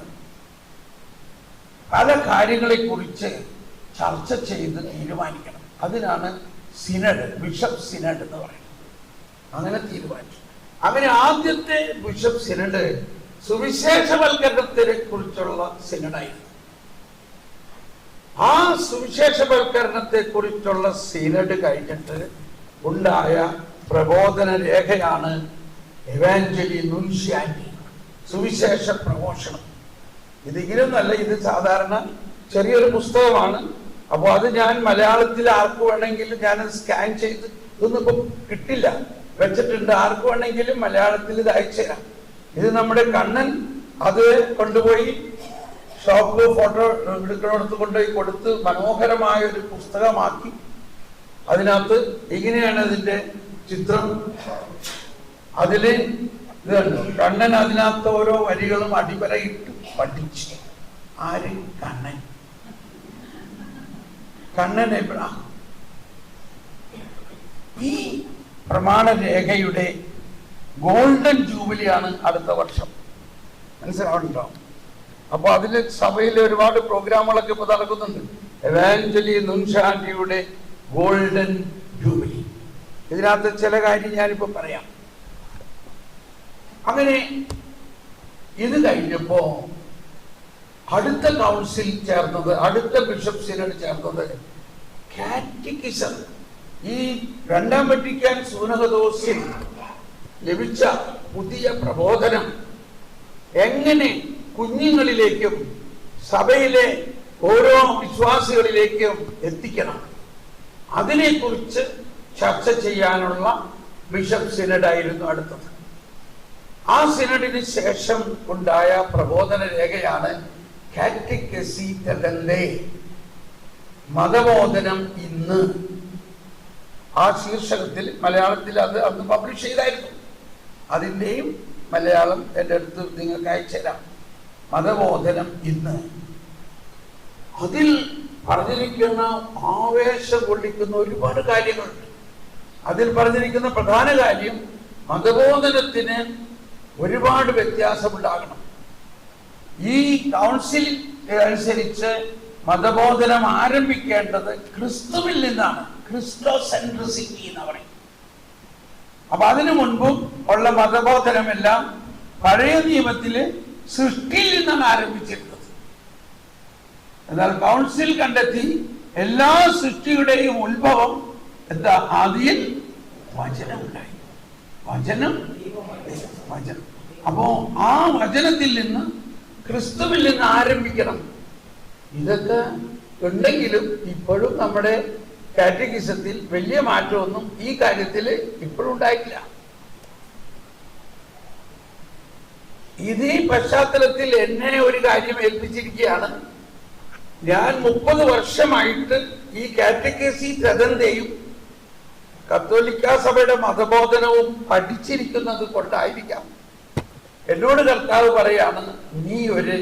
S1: പല കാര്യങ്ങളെ കുറിച്ച് ചർച്ച ചെയ്ത് തീരുമാനിക്കണം. അതിനാണ് സിനഡ്, ബിഷപ്പ് സിനഡ് എന്ന് പറയുന്നത്. അങ്ങനെ തീരുമാനിച്ചു. അങ്ങനെ ആദ്യത്തെ ബിഷപ്പ് സിനഡ് സുവിശേഷവൽക്കരണത്തെ കുറിച്ചുള്ള സിനഡായിരുന്നു. ആ സുവിശേഷവൽക്കരണത്തെ കുറിച്ചുള്ള സിനഡ് കഴിഞ്ഞിട്ട് ഉണ്ടായ പ്രബോധന രേഖയാണ് എവാഞ്ചലി നുൻഷ്യാന്റി, സുവിശേഷ പ്രഘോഷണം. ഇതിങ്ങനെയൊന്നല്ല, ഇത് സാധാരണ ചെറിയൊരു പുസ്തകമാണ്. അപ്പോൾ അത് ഞാൻ മലയാളത്തിൽ ആർക്ക് വേണമെങ്കിലും ഞാനത് സ്കാൻ ചെയ്ത്, ഇതൊന്നും ഇപ്പം കിട്ടില്ല, വെച്ചിട്ടുണ്ട്. ആർക്ക് വേണമെങ്കിലും മലയാളത്തിൽ ഇത് അയച്ചു തരാം. ഇത് നമ്മുടെ കണ്ണൻ അത് കൊണ്ടുപോയി ഷോപ്പ് ഫോട്ടോ എടുക്കുന്നിടത്ത് കൊണ്ടുപോയി കൊടുത്ത് മനോഹരമായ ഒരു പുസ്തകമാക്കി. അതിനകത്ത് ഇങ്ങനെയാണ് അതിന്റെ ചിത്രം. അതില് ഇത് കണ്ടു, കണ്ണൻ അതിനകത്ത് ഓരോ വരികളും അടിവരയിട്ട് പഠിച്ചു. ആര്? കണ്ണൻ എബ്രഹാം. ഈ പ്രമാണ രേഖയുടെ ഗോൾഡൻ ജൂബിലിയാണ് അടുത്ത വർഷം. മനസ്സിലാവുന്നുണ്ടോ? അപ്പൊ അതില് സഭയിലെ ഒരുപാട് പ്രോഗ്രാമുകളൊക്കെ ഇപ്പൊ നടക്കുന്നുണ്ട്. എവാഞ്ചലി നുൻഷ്യാന്റിയുടെ ഗോൾഡൻ ജൂബിലി. ഇതിനകത്ത് ചില കാര്യം ഞാനിപ്പോ പറയാം. അങ്ങനെ ഇത് കഴിഞ്ഞപ്പോ അടുത്ത കൗൺസിൽ ചേർന്നത്, അടുത്ത ബിഷപ്പ് സിനഡ് ചേർന്നത് കാറ്റക്കിസം. ഈ രണ്ടാം വത്തിക്കാൻ സൂനഹദോസിൽ ലഭിച്ച പുതിയ പ്രബോധനം എങ്ങനെ കുഞ്ഞുങ്ങളിലേക്കും സഭയിലെ ഓരോ വിശ്വാസികളിലേക്കും എത്തിക്കണം, അതിനെക്കുറിച്ച് ചർച്ച ചെയ്യാനുള്ള ബിഷപ്പ് സിനഡായിരുന്നു അടുത്തത്. ആ സിനഡിന് ശേഷം ഉണ്ടായ പ്രബോധന രേഖയാണ് കാറ്റക്കിസി തെഗന്തേ, മതബോധനം ഇന്ന്. ആ ശീർഷകത്തിൽ മലയാളത്തിൽ അത് അന്ന് പബ്ലിഷ് ചെയ്തായിരുന്നു. അതിൻ്റെയും മലയാളം എൻ്റെ അടുത്ത് നിങ്ങൾക്ക് അയച്ചുതരാം. മതബോധനം ഇന്ന്. അതിൽ പറഞ്ഞിരിക്കുന്ന ആവേശം കൊള്ളിക്കുന്ന ഒരുപാട് കാര്യങ്ങളുണ്ട്. അതിൽ പറഞ്ഞിരിക്കുന്ന പ്രധാന കാര്യം മതബോധനത്തിന് ഒരുപാട് വ്യത്യാസമുണ്ടാകണം. ഈ കൗൺസിൽ അനുസരിച്ച് മതബോധനം ആരംഭിക്കേണ്ടത് ക്രിസ്തുവിൽ നിന്നാണ്. ക്രിസ്റ്റോസെൻട്രിസിറ്റി എന്ന് പറയും. അപ്പൊ അതിനു മുൻപും ഉള്ള മതബോധനമെല്ലാം പഴയ നിയമത്തില് സൃഷ്ടിയിൽ നിന്നാണ് ആരംഭിച്ചിരുന്നത്. എന്നാൽ കൗൺസിൽ കണ്ടെത്തി എല്ലാ സൃഷ്ടിയുടെയും ഉത്ഭവം എന്താ? ആദിയിൽ വചനം ഉണ്ടായി. വചനം. അപ്പോ ആ വചനത്തിൽ നിന്ന്, ക്രിസ്തുവിൽ നിന്ന് ആരംഭിക്കണം. ഇതൊക്കെ ഉണ്ടെങ്കിലും ഇപ്പോഴും നമ്മുടെ കാറ്റക്കിസത്തിൽ വലിയ മാറ്റമൊന്നും ഈ കാര്യത്തിൽ ഇപ്പോഴും ഉണ്ടായിട്ടില്ല. ഇതേ പശ്ചാത്തലത്തിൽ എന്നെ ഒരു കാര്യം ഏൽപ്പിച്ചിരിക്കുകയാണ്. ഞാൻ 30 വർഷമായിട്ട് ഈ കാറ്റക്കിസി തെഗന്തയും കത്തോലിക്ക സഭയുടെ മതബോധനവും പഠിച്ചിരിക്കുന്നത് കൊണ്ടായിരിക്കാം എന്നോട് കർത്താവ് പറയാണ്, നീ ഒരു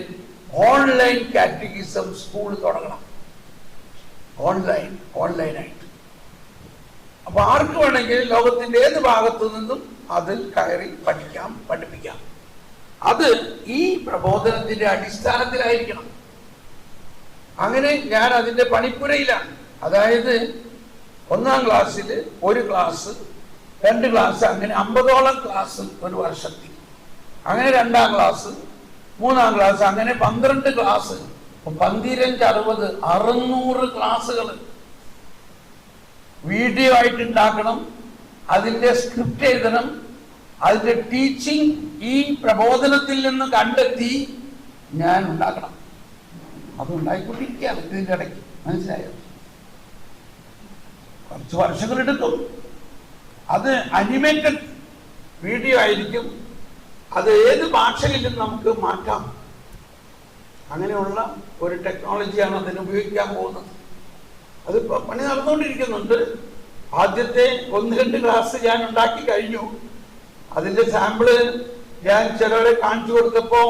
S1: ഓൺലൈൻ കാറ്റക്കിസം സ്കൂൾ തുടങ്ങണം. ഓൺലൈനായിട്ട്. അപ്പൊ ആർക്ക് വേണമെങ്കിലും ലോകത്തിന്റെ ഏത് ഭാഗത്തു നിന്നും അതിൽ കയറി പഠിപ്പിക്കാം. അത് ഈ പ്രബോധനത്തിന്റെ അടിസ്ഥാനത്തിലായിരിക്കണം. അങ്ങനെ ഞാൻ അതിന്റെ പണിപ്പുരയിലാണ്. അതായത് 1ാം ക്ലാസ്സിൽ 1 ക്ലാസ്, 2 ക്ലാസ്, അങ്ങനെ 50ഓളം ക്ലാസ് ഒരു വർഷത്തിൽ. അങ്ങനെ 2ാം ക്ലാസ്, 3ാം ക്ലാസ്, അങ്ങനെ 12 ക്ലാസ്. 15, 60, 600 ക്ലാസ്സുകൾ വീഡിയോ ആയിട്ട് ഉണ്ടാക്കണം. അതിന്റെ സ്ക്രിപ്റ്റ് എഴുതണം. അതിന്റെ ടീച്ചിങ് ഈ പ്രബോധനത്തിൽ നിന്ന് കണ്ടെത്തി ഞാൻ ഉണ്ടാക്കണം. അത് ഉണ്ടായിക്കൊണ്ടിരിക്കുകയാണ് ഇതിന്റെ ഇടയ്ക്ക്. മനസ്സിലായോ? കുറച്ച് വർഷങ്ങളെടുക്കും. അത് അനിമേറ്റഡ് വീഡിയോ ആയിരിക്കും. അത് ഏത് ഭാഷയിലും നമുക്ക് മാറ്റാം. അങ്ങനെയുള്ള ഒരു ടെക്നോളജിയാണ് അതിന് ഉപയോഗിക്കാൻ പോകുന്നത്. അത് പണി നടന്നുകൊണ്ടിരിക്കുന്നുണ്ട്. ആദ്യത്തെ 1-2 ക്ലാസ് ഞാൻ ഉണ്ടാക്കി കഴിഞ്ഞു. അതിന്റെ സാമ്പിള് ഞാൻ ചിലവരെ കാണിച്ചു കൊടുത്തപ്പോ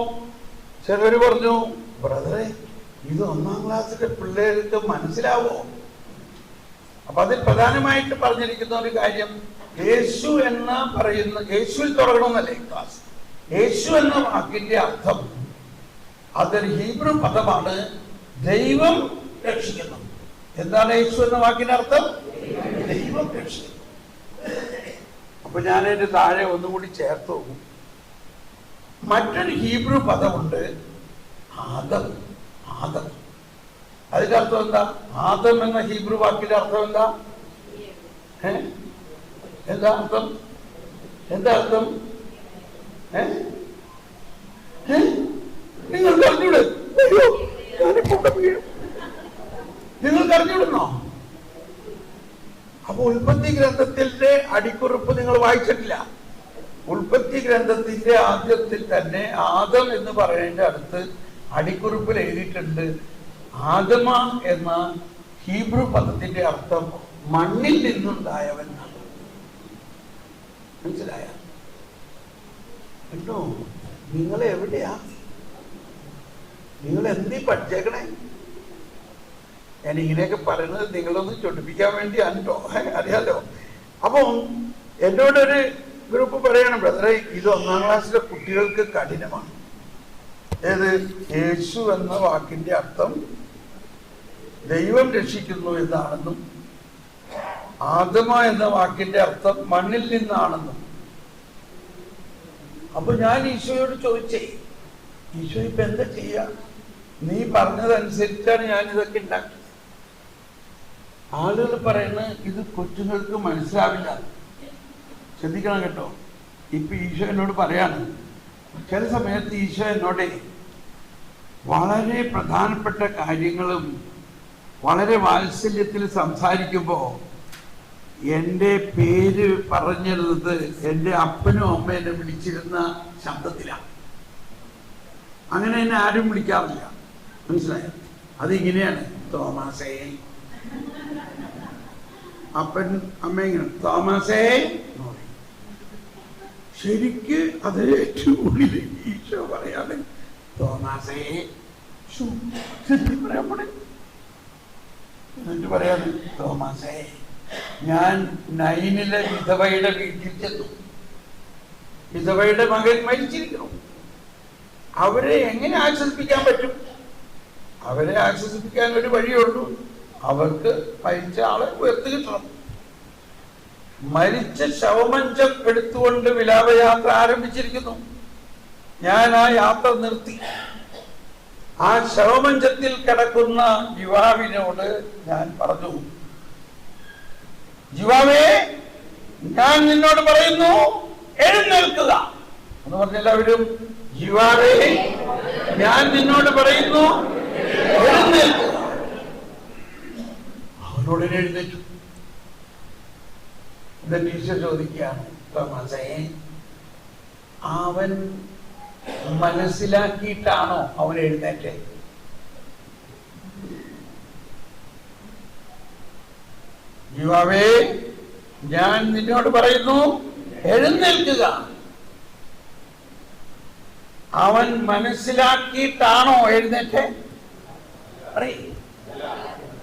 S1: ചിലവര് പറഞ്ഞു, ബ്രദറെ ഇത് 1ാം ക്ലാസ്സിലെ പിള്ളേർക്ക് മനസ്സിലാവോ? അപ്പൊ അതിൽ പ്രധാനമായിട്ട് പറഞ്ഞിരിക്കുന്ന ഒരു കാര്യം, യേശു എന്ന് പറയുന്ന, യേശുവിൽ തുടങ്ങണമെന്നല്ലേ ക്ലാസ്. യേശു എന്ന വാക്കിന്റെ അർത്ഥം അതൊരു ഹീബ്രു പദമാണ്, ദൈവം രക്ഷിക്കുന്നു. എന്താണ് യേശു എന്ന വാക്കിന്റെ അർത്ഥം? ദൈവം രക്ഷിക്കുന്നു. അപ്പൊ ഞാൻ അതിന്റെ താഴെ ഒന്നുകൂടി ചേർത്ത് പോകും. മറ്റൊരു ഹീബ്രു പദമുണ്ട്, ആദം. അതിന്റെ അർത്ഥം എന്താ? ആദം എന്ന ഹീബ്രു വാക്കിന്റെ അർത്ഥം എന്താ? എന്താ അർത്ഥം? നിങ്ങൾക്ക് അറിഞ്ഞൂടെ? നിങ്ങൾക്ക് അറിഞ്ഞൂടുന്നോ? അപ്പൊ ഉൽപ്പത്തി ഗ്രന്ഥത്തിന്റെ അടിക്കുറിപ്പ് നിങ്ങൾ വായിച്ചിട്ടില്ല. ഉൽപ്പത്തി ഗ്രന്ഥത്തിന്റെ ആദ്യത്തിൽ തന്നെ ആദം എന്ന് പറയുന്നതിന്റെ അടുത്ത് അടിക്കുറിപ്പിൽ എഴുതിയിട്ടുണ്ട്, ആദമ എന്ന ഹീബ്രു പദത്തിന്റെ അർത്ഥം മണ്ണിൽ നിന്നുണ്ടായവൻ. മനസ്സിലായ? കേട്ടോ? നിങ്ങൾ എവിടെയാ? നിങ്ങൾ എന്തീ പഠിച്ചേക്കണേ? ഞാൻ ഇങ്ങനെയൊക്കെ പറയുന്നത് നിങ്ങളൊന്ന് ചൊടിപ്പിക്കാൻ വേണ്ടിയാണ് കേട്ടോ, അറിയാലോ. അപ്പം എന്നോടൊരു ഗ്രൂപ്പ് പറയണം, ബ്രദറെ ഇത് 1ാം ക്ലാസ്സിലെ കുട്ടികൾക്ക് കഠിനമാണ്. ഏത്? യേശു എന്ന വാക്കിന്റെ അർത്ഥം ദൈവം രക്ഷിക്കുന്നു എന്നാണെന്നും ആദമ എന്ന വാക്കിന്റെ അർത്ഥം മണ്ണിൽ നിന്നാണെന്നും. അപ്പൊ ഞാൻ ഈശോയോട് ചോദിച്ചേ, ഈശോ ഇപ്പൊ എന്താ ചെയ്യാ? നീ പറഞ്ഞതനുസരിച്ചാണ് ഞാൻ ഇതൊക്കെ ഉണ്ടാക്കിയത്. ആളുകൾ പറയുന്നത് ഇത് കൊച്ചുങ്ങൾക്ക് മനസ്സിലാവില്ല. ശ്രദ്ധിക്കണം കേട്ടോ. ഇപ്പൊ ഈശോ എന്നോട് പറയാണ്, ചില സമയത്ത് ഈശോ എന്നോട് വളരെ പ്രധാനപ്പെട്ട കാര്യങ്ങളും വളരെ വാത്സല്യത്തിൽ സംസാരിക്കുമ്പോൾ എൻ്റെ പേര് പറഞ്ഞിരുന്നത് എൻ്റെ അപ്പനും അമ്മേനെ വിളിച്ചിരുന്ന ശബ്ദത്തിലാണ്. അങ്ങനെ എന്നെ ആരും വിളിക്കാറില്ല, മനസ്സിലായോ? അതിങ്ങനെയാണ്, തോമാസേ. അപ്പൻ അമ്മ ഇങ്ങനെ തോമാസേ. ശരിക്ക് അത് ഏറ്റവും ഈശോ പറയാണ് തോമാസേ. എന്നിട്ട് പറയാണ് തോമാസേ, ഞാൻ 9-ലെ വിധവയുടെ വീട്ടിൽ ചെന്നു. വിധവയുടെ മകൻ മരിച്ചിരിക്കുന്നു. അവരെ എങ്ങനെ ആശ്വസിപ്പിക്കാൻ പറ്റും? അവരെ ആശ്വസിപ്പിക്കാൻ ഒരു വഴിയുള്ളൂ, അവർക്ക് മരിച്ച ആളെ ഉയർത്തി കിട്ടണം. മരിച്ച ശവമഞ്ചം എടുത്തുകൊണ്ട് വിലാപയാത്ര ആരംഭിച്ചിരിക്കുന്നു. ഞാൻ ആ യാത്ര നിർത്തി. ആ ശവമഞ്ചത്തിൽ കിടക്കുന്ന യുവാവിനോട് ഞാൻ പറഞ്ഞു, യുവാവേ, ഞാൻ നിന്നോട് പറയുന്നു, എഴുന്നേൽക്കുക എന്ന് പറഞ്ഞ എല്ലാവരും, യുവാവേ, ഞാൻ നിന്നോട് പറയുന്നു, എഴുന്നേൽക്കുക. അവനോട് എഴുന്നേറ്റു. എന്നിട്ട് ഈശോ ചോദിക്കുകയാണ്, തോമാസേ, അവൻ മനസ്സിലാക്കിയിട്ടാണോ അവൻ എഴുന്നേറ്റേ? യുവാവേ, ഞാൻ നിന്നോട് പറയുന്നു, എഴുന്നേൽക്കുക. അവൻ മനസ്സിലാക്കിയിട്ടാണോ എഴുന്നേറ്റേ?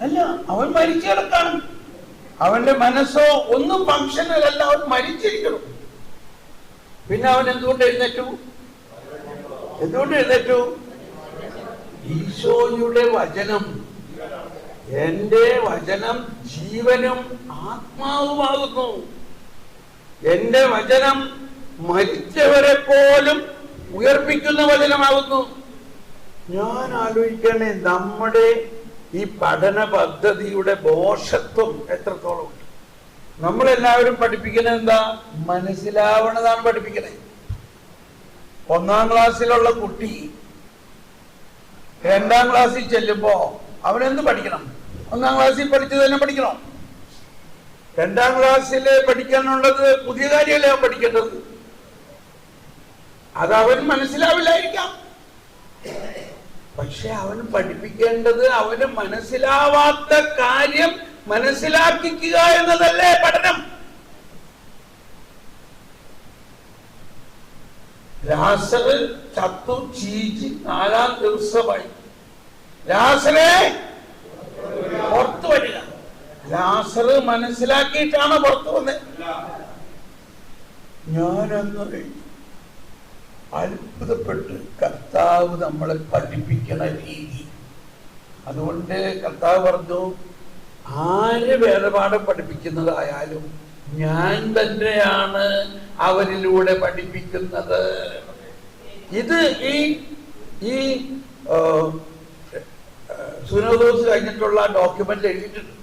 S1: അല്ല, അവൻ മരിച്ചു കിടക്കാണ്. അവന്റെ മനസ്സോ ഒന്നും ഫംഗ്ഷനല്ല, അവൻ മരിച്ചിരിക്കണം. പിന്നെ അവൻ എന്തുകൊണ്ട് എഴുന്നേറ്റു? എന്തുകൊണ്ട് എഴുന്നേറ്റു? ഈശോയുടെ വചനം, എന്റെ വചനം ജീവനും ആത്മാവുമാകുന്നു. എന്റെ വചനം മരിച്ചവരെ പോലും ഉയർപ്പിക്കുന്ന വചനമാകുന്നു. ഞാൻ ആലോചിക്കണേ, നമ്മുടെ ഈ പഠന പദ്ധതിയുടെ ദോഷത്വം എത്രത്തോളം ഉണ്ട്. നമ്മളെല്ലാവരും പഠിപ്പിക്കുന്നത് എന്താ? മനസ്സിലാവണതാണ് പഠിപ്പിക്കുന്നത്. 1-ാം ക്ലാസ്സിലുള്ള കുട്ടി 2-ാം ക്ലാസ്സിൽ ചെല്ലുമ്പോ അവനെന്ത് പഠിക്കണം? 1-ാം ക്ലാസ്സിൽ പഠിച്ചത് തന്നെ പഠിക്കണം. 2-ാം ക്ലാസ്സിൽ പഠിക്കാനുള്ളത് പുതിയ കാര്യമല്ലേ അവൻ പഠിക്കേണ്ടത്. അത് അവൻ മനസ്സിലാവില്ലായിരിക്കാം. പക്ഷെ അവൻ പഠിപ്പിക്കേണ്ടത് അവന് മനസ്സിലാവാത്ത കാര്യം മനസ്സിലാക്കിക്കുക എന്നതല്ലേ പഠനം. ലാസർ ചത്തു ചീച്ച് 4-ാം ദിവസമായി. ലാസറെ പുറത്തു വരിക. ലാസർ മനസ്സിലാക്കിയിട്ടാണ് പുറത്തു വന്നത്. ഞാനന്ന് അത്ഭുതപ്പെട്ട് കർത്താവ് നമ്മളെ പഠിപ്പിക്കണ രീതി. അതുകൊണ്ട് കർത്താവ് പറഞ്ഞു, ആര് വേദപാഠം പഠിപ്പിക്കുന്നതായാലും ഞാൻ തന്നെയാണ് അവരിലൂടെ പഠിപ്പിക്കുന്നത്. ഇത് ഈ സുനോദോസ് കഴിഞ്ഞിട്ടുള്ള ഡോക്യുമെന്റ് എഴുതിയിട്ടുണ്ട്.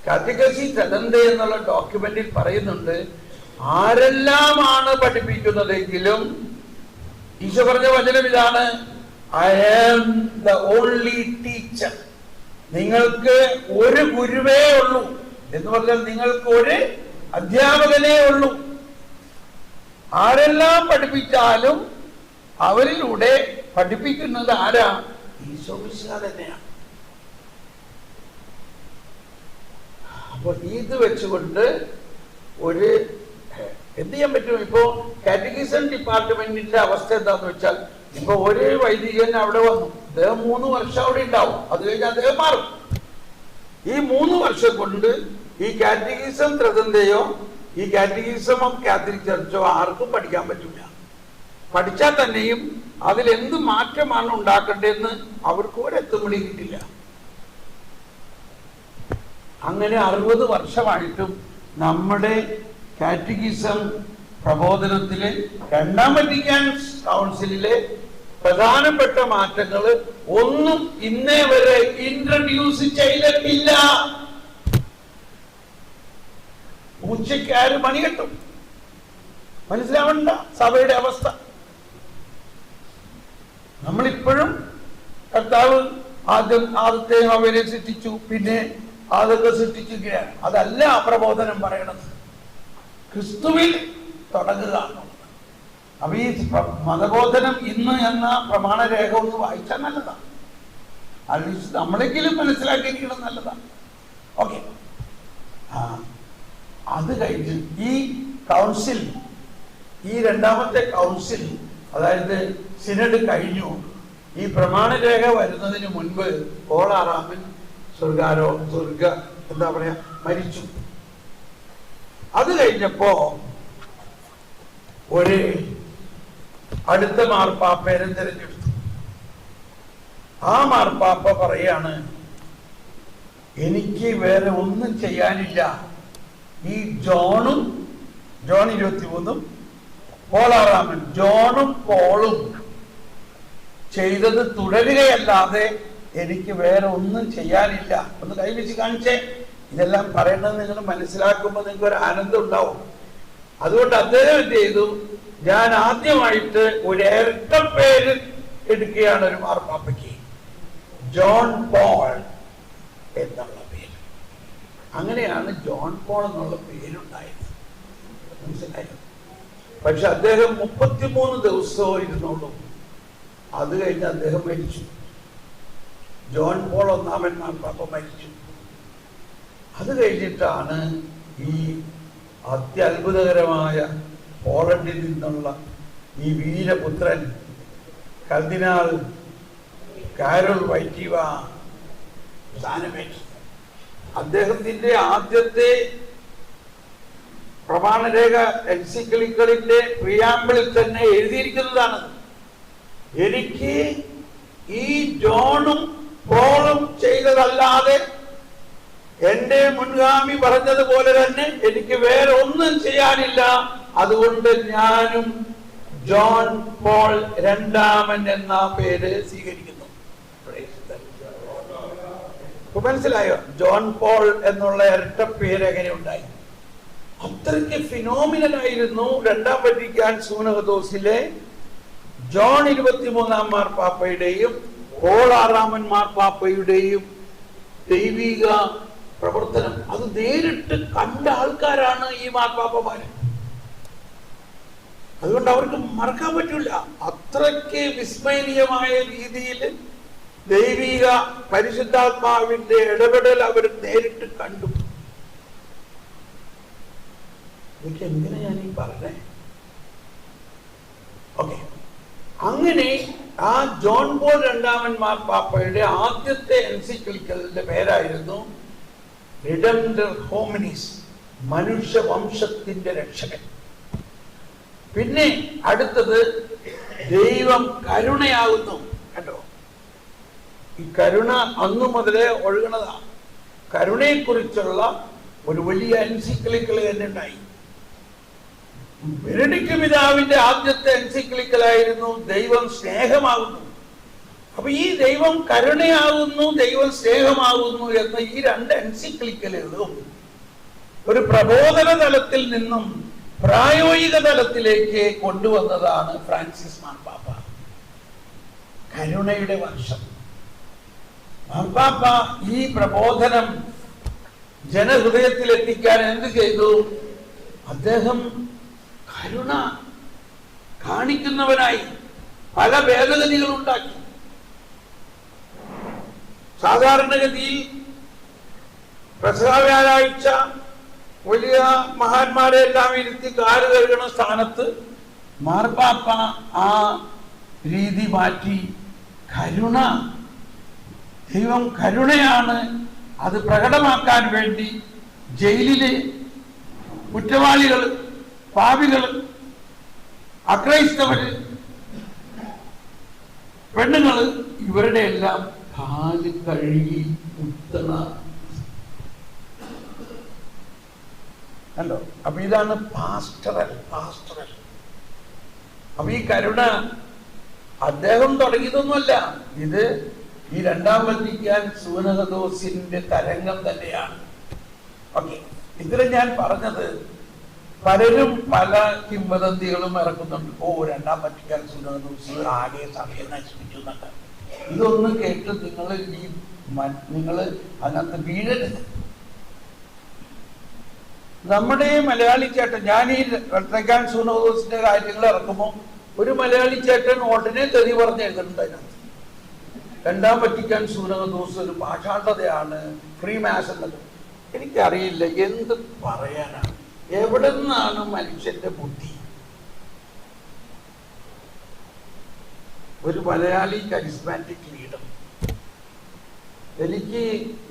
S1: കാറ്റഗസി സെഡന്ത എന്നുള്ള ഡോക്യുമെന്റിൽ പറയുന്നുണ്ട്, ആരെല്ലാമാണ് പഠിപ്പിക്കുന്നതെങ്കിലും ഈശോ പറഞ്ഞ വചനം ഇതാണ്, I am the only teacher. നിങ്ങൾക്ക് ഒരു ഗുരുവേ ഉള്ളൂ എന്ന് പറഞ്ഞാൽ നിങ്ങൾക്ക് ഒരു അധ്യാപകനേ ഉള്ളൂ. ആരെല്ലാം പഠിപ്പിച്ചാലും അവരിലൂടെ പഠിപ്പിക്കുന്നത് ആരാ? ഈശോ മിശിഹാ തന്നെയാണ്. അപ്പൊ ഇത് വെച്ചുകൊണ്ട് ഒരു എന്ത് ചെയ്യാൻ പറ്റും? ഇപ്പോ കാറ്റഗിസം ഡിപ്പാർട്ട്മെന്റിന്റെ അവസ്ഥ എന്താന്ന് വെച്ചാൽ, ഇപ്പൊ ഒരു വൈദികൻ അവിടെ വന്നു, അദ്ദേഹം 3 വർഷം അവിടെ ഉണ്ടാവും. അത് കഴിഞ്ഞ് അദ്ദേഹം മാറും. ഈ 3 വർഷം കൊണ്ട് ഈ കാറ്റഗിസം ത്രതന്തയോ ഈ കാറ്റഗിസം ഓഫ് കാത്തലിക് ചർച്ചോ ആർക്കും പഠിക്കാൻ പറ്റില്ല. പഠിച്ചാൽ തന്നെയും അതിലെന്ത് മാറ്റമാണ് ഉണ്ടാക്കേണ്ടതെന്ന് അവർക്ക് ഒരെത്തുമണി കിട്ടില്ല. അങ്ങനെ 60 വർഷമായിട്ടും നമ്മുടെ കാറ്റഗിസം പ്രബോധനത്തിലെ 2-ാം വത്തിക്കാൻ കൗൺസിലിലെ പ്രധാനപ്പെട്ട മാറ്റങ്ങൾ ഒന്നും ഇന്നേ വരെ ഇൻട്രൊഡ്യൂസ് ചെയ്തിട്ടില്ല. ഉച്ചയ്ക്ക് ആര് മണി കെട്ടും? മനസ്സിലാവണ്ട സഭയുടെ അവസ്ഥ. നമ്മളിപ്പോഴും കർത്താവ് ആദ്യത്തെ അവരെ സൃഷ്ടിച്ചു, പിന്നെ അതൊക്കെ സൃഷ്ടിക്കുകയാണ്. അതല്ല പ്രബോധനം പറയണത്, ക്രിസ്തുവിൽ തുടങ്ങുക എന്നുള്ളത്. അപ്പൊ ഈ മതബോധനം ഇന്ന് എന്ന പ്രമാണരേഖ ഒന്ന് വായിച്ചാൽ നല്ലതാണ്. അറ്റ്ലീസ്റ്റ് നമ്മളെങ്കിലും മനസ്സിലാക്കിയിരിക്കണം, നല്ലതാണ്. ഓക്കെ. അത് കഴിഞ്ഞ് ഈ കൗൺസിൽ, ഈ രണ്ടാമത്തെ കൗൺസിൽ, അതായത് സിനഡ് കഴിഞ്ഞു. ഈ പ്രമാണരേഖ വരുന്നതിന് മുൻപ് പോളാറാമൻ എന്താ പറയാ മരിച്ചു. അത് കഴിഞ്ഞപ്പോ ഒരു അടുത്ത മാർപ്പാപ്പയെ തിരഞ്ഞെടുത്തു. ആ മാർപ്പാപ്പ പറയാണ്, എനിക്ക് വേറെ ഒന്നും ചെയ്യാനില്ല. ഈ ജോൺ 23 പോളാറാമൻ, ജോണും പോളും ചെയ്തത് തുടരുകയല്ലാതെ എനിക്ക് വേറെ ഒന്നും ചെയ്യാനില്ല. ഒന്ന് കൈവച്ച് കാണിച്ചേ. ഇതെല്ലാം പറയുന്നത് നിങ്ങൾ മനസ്സിലാക്കുമ്പോൾ നിങ്ങൾക്ക് ഒരു ആനന്ദം ഉണ്ടാവും. അതുകൊണ്ട് അദ്ദേഹം എന്ത് ചെയ്തു? ഞാൻ ആദ്യമായിട്ട് ഒരു ഇരട്ട പേര് എടുക്കുകയാണ് ഒരു മാർപ്പാപ്പയ്ക്ക്, ജോൺ പോൾ എന്നുള്ള പേര്. അങ്ങനെയാണ് ജോൺ പോൾ എന്നുള്ള പേരുണ്ടായത്. മനസ്സിലായോ? പക്ഷെ അദ്ദേഹം 33 ദിവസവും ഇരുന്നുള്ളൂ. അത് കഴിഞ്ഞ് അദ്ദേഹം മരിച്ചു. ജോൺ പോൾ ഒന്നാമൻ മാർപ്പാപ്പ മരിച്ചു. അത് കഴിഞ്ഞിട്ടാണ് ഈ അത്യത്ഭുതകരമായ പോളണ്ടിൽ നിന്നുള്ള ഈ വീരപുത്രൻ കർദിനാൾ കാരോൾ വൈറ്റീവ സ്ഥാനമേറ്റു. അദ്ദേഹത്തിന്റെ ആദ്യത്തെ പ്രമാണരേഖ എൻസിക്ലിക്കളിന്റെ പ്രിയാമ്പിളിൽ തന്നെ എഴുതിയിരിക്കുന്നതാണ്, എനിക്ക് ഈ ജോണും പോളും ചെയ്തതല്ലാതെ എന്റെ മുൻഗാമി പറഞ്ഞതുപോലെ തന്നെ എനിക്ക് വേറെ ഒന്നും ചെയ്യാനില്ല. അതുകൊണ്ട് ഞാനും ജോൺ പോൾ രണ്ടാമൻ എന്ന പേര് സ്വീകരിക്കുന്നു. മനസ്സിലായോ? ജോൺ പോൾ എന്നുള്ള ഇരട്ട പേര് എങ്ങനെ ഉണ്ടായി? അത്രയ്ക്ക് ഫിനോമിനൽ ആയിരുന്നു രണ്ടാം വത്തിക്കാൻ സൂനഹദോസിലെ ജോൺ 23 മാർപ്പാപ്പയുടെയും പോൾ 6 മാർപ്പാപ്പയുടെയും ദൈവിക പ്രവർത്തനം. അത് നേരിട്ട് കണ്ട ആൾക്കാരാണ് ഈ മാർപ്പാപ്പമാര്. അതുകൊണ്ട് അവർക്ക് മറക്കാൻ പറ്റില്ല. അത്രയ്ക്ക് വിസ്മയനീയമായ രീതിയിൽ ദൈവിക പരിശുദ്ധാത്മാവിന്റെ ഇടപെടൽ അവർ നേരിട്ട് കണ്ടു. എനിക്ക് എങ്ങനെ ഞാൻ ഈ പറഞ്ഞേ? ഓക്കെ. അങ്ങനെ ആ ജോൺ പോൾ രണ്ടാമൻ മാർപ്പാപ്പയുടെ ആദ്യത്തെ എൻസിക്ലിക്കലിന്റെ പേരായിരുന്നു റിഡംഡർ ഹോമിനിസ്, മനുഷ്യവംശത്തിന്റെ രക്ഷകൻ. പിന്നെ അടുത്തത് ദൈവം കരുണയാകുന്നു. കണ്ടോ? ഈ കരുണ അന്നു മുതലേ ഒഴുകണതാണ്. കരുണയെക്കുറിച്ചുള്ള ഒരു വലിയ എൻസിക്ലിക്കൽ തന്നെ ഉണ്ടായി. ബെനഡിക്ട് പിതാവിന്റെ ആദ്യത്തെ എൻസിക്ലിക്കലായിരുന്നു ദൈവം സ്നേഹമാകുന്നു. അപ്പൊ ഈ ദൈവം കരുണയാകുന്നു, ദൈവം സ്നേഹമാകുന്നു എന്ന ഈ രണ്ട് എൻസിക്ലിക്കലുകളും ഒരു പ്രബോധന തലത്തിൽ നിന്നും പ്രായോഗിക തലത്തിലേക്ക് കൊണ്ടുവന്നതാണ് ഫ്രാൻസിസ് മാർപ്പാപ്പ. കരുണയുടെ വർഷം. മാർപ്പാപ്പ ഈ പ്രബോധനം ജനഹൃദയത്തിൽ എത്തിക്കാൻ എന്ത് ചെയ്തു? അദ്ദേഹം കരുണ കാണിക്കുന്നവനായി പല ഭേദഗതികൾ ഉണ്ടാക്കി. സാധാരണഗതിയിൽ പ്രസവ വ്യാഴാഴ്ച വലിയ മഹാന്മാരെ എല്ലാം ഇരുത്തി കാല് കഴുകണ സ്ഥാനത്ത് മാർപ്പാപ്പ ആ രീതി മാറ്റി കരുണ, ദൈവം കരുണയാണ്, അത് പ്രകടമാക്കാൻ വേണ്ടി ജയിലിലെ കുറ്റവാളികൾ, പാപികൾ, അക്രൈസ്തവര്, പെണ്ണുങ്ങള്, ഇവരുടെ എല്ലാം കാല് കഴുകി മുത്തണ. കണ്ടോ? അപ്പൊ ഇതാണ് പാസ്റ്ററൽ. അപ്പൊ ഈ കരുണ അദ്ദേഹം തുടങ്ങിയതൊന്നുമല്ല. ഇത് ഈ രണ്ടാം വത്തിക്കാൻ സൂനഹദോസിന്റെ തരംഗം തന്നെയാണ്. ഓക്കെ, ഇതിൽ ഞാൻ പറഞ്ഞത് പലരും പല കിംവദന്തികളും ഇറക്കുന്നുണ്ട്. രണ്ടാം വത്തിക്കാൻ സൂനഹദോസ് ആകെ സഭയെ നശിപ്പിച്ചു എന്നൊക്കെ. ഇതൊന്നും കേട്ട് നിങ്ങൾ അതിനകത്ത് വീഴരുത്. നമ്മുടെ മലയാളി ചേട്ടൻ, ഞാൻ ഈ വത്തിക്കാൻ സൂനഹദോസിന്റെ കാര്യങ്ങൾ ഇറക്കുമ്പോൾ ഒരു മലയാളി ചേട്ടൻ ഉടനെ തെറി പറഞ്ഞ് എഴുതുന്നുണ്ട് അതിനകത്ത്. രണ്ടാം വത്തിക്കാൻ സൂനഹദോസ് ഒരു പാഷാണ്ഡതയാണ്, ഫ്രീ മാസ് എന്നത്. എനിക്കറിയില്ല എന്ത് പറയാനാണ്. എവിടെ നിന്നാണ് മനുഷ്യന്റെ ബുദ്ധി? ഒരു മലയാളി കരിസ്മാറ്റിക് ലീഡർ.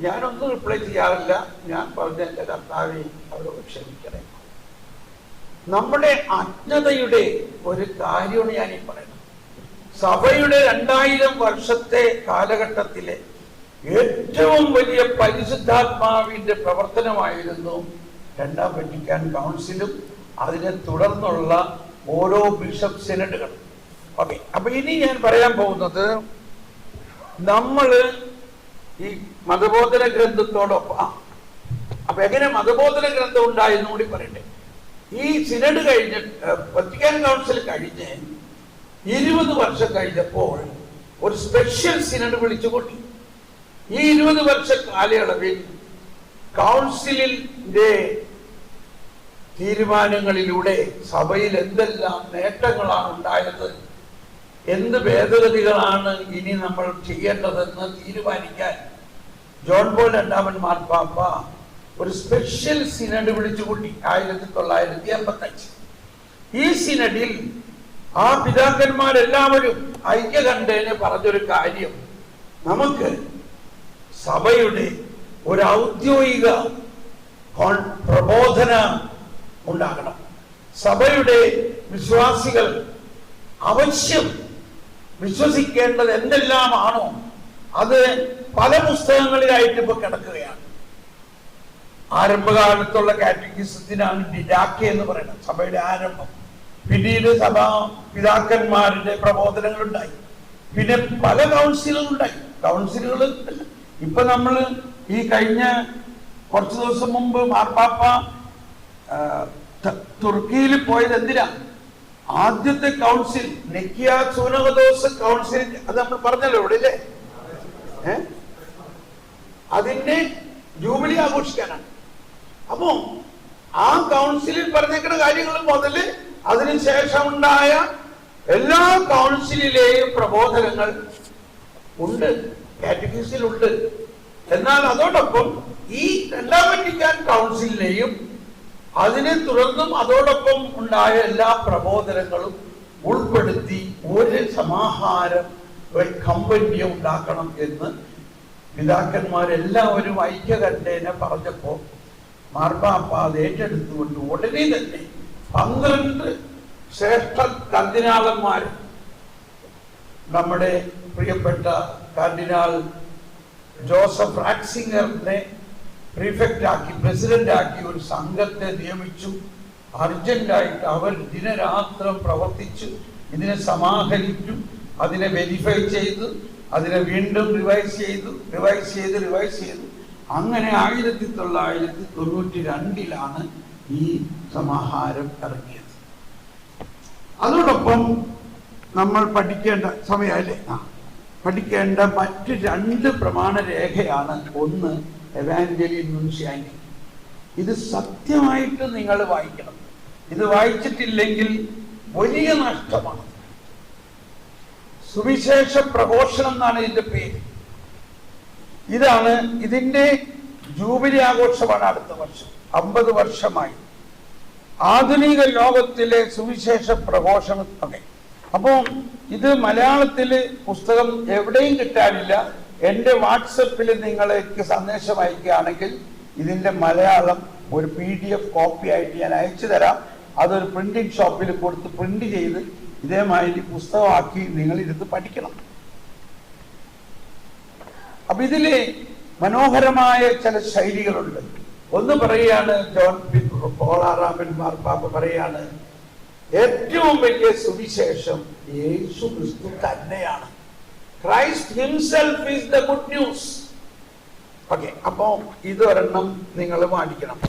S1: ഞാനൊന്നും റിപ്ലൈ ചെയ്യാറില്ല. ഞാൻ പറഞ്ഞ എന്റെ കർത്താവെ അവരോട് ക്ഷമിക്കണേ. നമ്മുടെ അജ്ഞതയുടെ ഒരു കാര്യമാണ് ഞാൻ ഈ പറയുന്നത്. സഭയുടെ 2000 വർഷത്തെ കാലഘട്ടത്തിലെ ഏറ്റവും വലിയ പരിശുദ്ധാത്മാവിന്റെ പ്രവർത്തനമായിരുന്നു രണ്ടാം വത്തിക്കാൻ കൗൺസിലും അതിനെ തുടർന്നുള്ള ഓരോ ബിഷപ്പ് സിനഡുകളും. ഓക്കെ, അപ്പൊ ഇനി ഞാൻ പറയാൻ പോകുന്നത്, നമ്മള് ഈ മതബോധന ഗ്രന്ഥത്തോടൊപ്പം അപ്പൊ എങ്ങനെ മതബോധന ഗ്രന്ഥം ഉണ്ടായെന്ന് കൂടി പറയട്ടെ. ഈ സിനഡ് വത്തിക്കാൻ കൗൺസിൽ കഴിഞ്ഞ് 20 വർഷം കഴിഞ്ഞപ്പോൾ ഒരു സ്പെഷ്യൽ സിനഡ് വിളിച്ചുകൂട്ടി. ഈ 20 വർഷ കാലയളവിൽ കൗൺസിലിന്റെ തീരുമാനങ്ങളിലൂടെ സഭയിൽ എന്തെല്ലാം നേട്ടങ്ങളാണ് ഉണ്ടായത്, എന്ത് ഭേദഗതികളാണ് ഇനി നമ്മൾ ചെയ്യേണ്ടതെന്ന് തീരുമാനിക്കാൻ ജോൺ പോൾ രണ്ടാമൻ മാർപ്പാപ്പ ഒരു സ്പെഷ്യൽ സിനഡ് വിളിച്ചുകൂട്ടി 1985. ഈ സിനഡിൽ ആ പിതാക്കന്മാരെല്ലാവരും ഐക്യകണ്ഠേന പറഞ്ഞൊരു കാര്യം, നമുക്ക് സഭയുടെ ഒരു ഔദ്യോഗിക പ്രബോധന ഉണ്ടാകണം. സഭയുടെ വിശ്വാസികൾ അവശ്യം വിശ്വസിക്കേണ്ടത് എന്തെല്ലാമാണോ അത് പല പുസ്തകങ്ങളിലായിട്ട് ഇപ്പൊ കിടക്കുകയാണ്. ആരംഭകാലത്തുള്ള കാറ്റഗിസത്തിനാണ് ഡിഡാക്കെ എന്ന് പറയുന്നത്, സഭയുടെ ആരംഭം. പിന്നീട് സഭാ പിതാക്കന്മാരുടെ പ്രബോധനങ്ങൾ ഉണ്ടായി. പിന്നെ പല കൗൺസിലുകൾ ഉണ്ടായി. കൗൺസിലുകൾ ഇപ്പൊ നമ്മൾ ഈ കഴിഞ്ഞ കുറച്ചു ദിവസം മുമ്പ് മാർപ്പാപ്പ തുർക്കിയിൽ പോയത് എന്തിനാ? ആദ്യത്തെ കൗൺസിൽ നിക്കിയ സൂനഹദോസ് കൗൺസിൽ, അത് നമ്മൾ പറഞ്ഞല്ലോ ഇവിടെ അല്ലേ, അതിന്റെ ജൂബിലി ആഘോഷിക്കാനാണ്. അപ്പോ ആ കൗൺസിലിൽ പറഞ്ഞേക്കുന്ന കാര്യങ്ങൾ മുതല് അതിനുശേഷം ഉണ്ടായ എല്ലാ കൗൺസിലിലെയും പ്രബോധനങ്ങൾ ഉണ്ട്, കാറ്റഗിസിലുണ്ട്. എന്നാൽ അതോടൊപ്പം ഈ രണ്ടാം വത്തിക്കാൻ കൗൺസിലിനെയും അതിനെ തുടർന്നും അതോടൊപ്പം ഉണ്ടായ എല്ലാ പ്രബോധനങ്ങളും ഉൾപ്പെടുത്തി ഒരു സമാഹാരം, ഒരു കമ്പന്യം ഉണ്ടാക്കണം എന്ന് പിതാക്കന്മാരെല്ലാവരും ഐക്യകണ്ഠേന പറഞ്ഞപ്പോ മാർപ്പാപ്പ അത് ഏറ്റെടുത്തുകൊണ്ട് ഉടനെ തന്നെ 12 ശ്രേഷ്ഠ കർദിനാളന്മാർ, നമ്മുടെ പ്രിയപ്പെട്ട കർദിനാൾ ജോസഫ് റാറ്റ്സിംഗറിനെ പ്രീഫെക്റ്റ് ആക്കി, പ്രസിഡന്റ് ആക്കി ഒരു സംഘത്തെ നിയമിച്ചു. അർജന്റായിട്ട് അവർ ദിനരാത്രം പ്രവർത്തിച്ചു, ഇതിനെ സമാഹരിച്ചു, അതിനെ വെരിഫൈ ചെയ്തു, അതിനെ വീണ്ടും റിവൈസ് ചെയ്തു. അങ്ങനെ 1992 ഈ സമാഹാരം ഇറങ്ങിയത്. അതോടൊപ്പം നമ്മൾ പഠിക്കേണ്ട സമയമല്ലേ, പഠിക്കേണ്ട മറ്റ് 2 പ്രമാണ രേഖയാണ്. ഒന്ന് എവാഞ്ചലിയം നുൻഷ്യാന്റി. ഇത് സത്യമായിട്ട് നിങ്ങൾ വായിക്കണം. ഇത് വായിച്ചിട്ടില്ലെങ്കിൽ വലിയ നഷ്ടമാണ്. സുവിശേഷ പ്രഘോഷണം എന്നാണ് ഇതിന്റെ പേര്. ഇതിന്റെ ജൂബിലി ആഘോഷമാണ് അടുത്ത വർഷം. 50 വർഷമായി ആധുനിക ലോകത്തിലെ സുവിശേഷ പ്രഘോഷണം. അപ്പോൾ ഇത് മലയാളത്തില് പുസ്തകം എവിടെയും കിട്ടാനില്ല. എൻ്റെ വാട്സപ്പിൽ നിങ്ങൾക്ക് സന്ദേശം അയക്കുകയാണെങ്കിൽ ഇതിന്റെ മലയാളം ഒരു PDF കോപ്പി ആയിട്ട് ഞാൻ അയച്ചു തരാം. അതൊരു പ്രിന്റിംഗ് ഷോപ്പിൽ കൊടുത്ത് പ്രിന്റ് ചെയ്ത് ഇതേമാതിരി പുസ്തകമാക്കി നിങ്ങൾ ഇരുന്ന് പഠിക്കണം. അപ്പൊ ഇതിലെ മനോഹരമായ ചില ശൈലികളുണ്ട്. ഒന്ന് പറയാണ് ജോൺ പോൾ ആറാമൻ മാർപ്പാപ്പ പറയാണ്, ഏറ്റവും വലിയ സുവിശേഷം യേശു ക്രിസ്തു തന്നെയാണ്. Christ himself is the good news. Okay, അപ്പോ ഇതൊരെണ്ണം നിങ്ങൾ വായിക്കണം.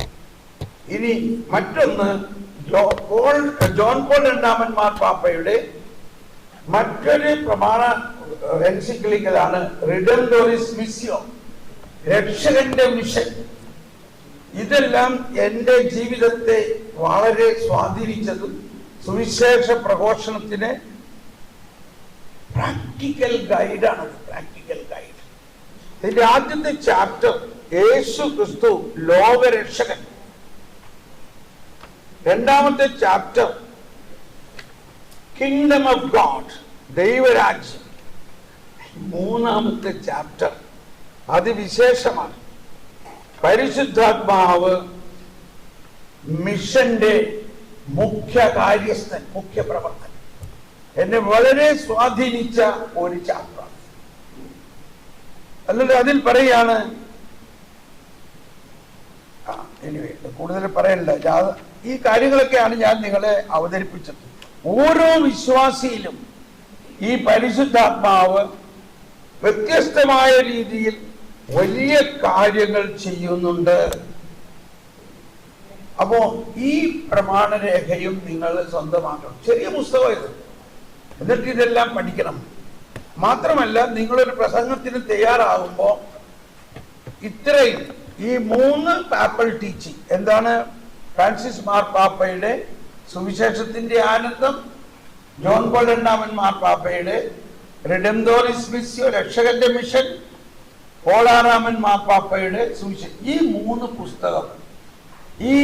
S1: ഇനി മറ്റൊന്ന് ജോൺ പോൾ രണ്ടാമൻ മാർപ്പാപ്പയുടെ മറ്റൊരു പ്രമാണ എൻസിക്ലിക്കലാണ് റിഡംഡോറിസ് മിസ്സിയോ, രക്ഷകന്റെ മിഷൻ. ഇതെല്ലാം എൻ്റെ ജീവിതത്തെ വളരെ സ്വാധീനിച്ചതും സുവിശേഷ പ്രഘോഷണത്തിന് പ്രാക്ടിക്കൽ ഗൈഡാണ്. Practical guide. ഇതിന്റെ ആദ്യത്തെ ചാപ്റ്റർ യേശു ക്രിസ്തു ലോകരക്ഷകൻ, രണ്ടാമത്തെ ചാപ്റ്റർ കിങ്ഡം ഓഫ് ഗോഡ്, ദൈവരാജ്യം, മൂന്നാമത്തെ ചാപ്റ്റർ അതിവിശേഷമാണ് പരിശുദ്ധാത്മാവ് മിഷന്റെ മുഖ്യ കാര്യസ്ഥൻ, മുഖ്യ പ്രവർത്തകൻ. എന്നെ വളരെ സ്വാധീനിച്ച ഒരു ചാപ്റ്ററാണ്. അല്ലല്ലോ അതിൽ പറയാണ്, കൂടുതൽ പറയണ്ട, ഈ കാര്യങ്ങളൊക്കെയാണ് ഞാൻ നിങ്ങളെ അവതരിപ്പിച്ചത്. ഓരോ വിശ്വാസിയിലും ഈ പരിശുദ്ധാത്മാവ് വ്യത്യസ്തമായ രീതിയിൽ വലിയ കാര്യങ്ങൾ ചെയ്യുന്നുണ്ട്. അപ്പോ ഈ പ്രമാണരേഖയും നിങ്ങൾ സ്വന്തമാക്കണം. ചെറിയ പുസ്തകം ഇത്, എന്നിട്ട് ഇതെല്ലാം പഠിക്കണം. മാത്രമല്ല, നിങ്ങളൊരു പ്രസംഗത്തിന് തയ്യാറാകുമ്പോൾ ഇത്രയും ഈ 3 പാപ്പൽ ടീച്ചിങ് എന്താണ്? ഫ്രാൻസിസ് മാർപ്പാപ്പയുടെ സുവിശേഷത്തിന്റെ ആനന്ദം, ജോൺ പോൾ രണ്ടാമൻ മാർപ്പാപ്പയുടെ റിഡംഡോറിസ് മിസ്സിയോ, രക്ഷകന്റെ മിഷൻ, പോളാറാമൻ മാർപ്പാപ്പയുടെ സുവിശേഷം. ഈ 3 പുസ്തകം ഈ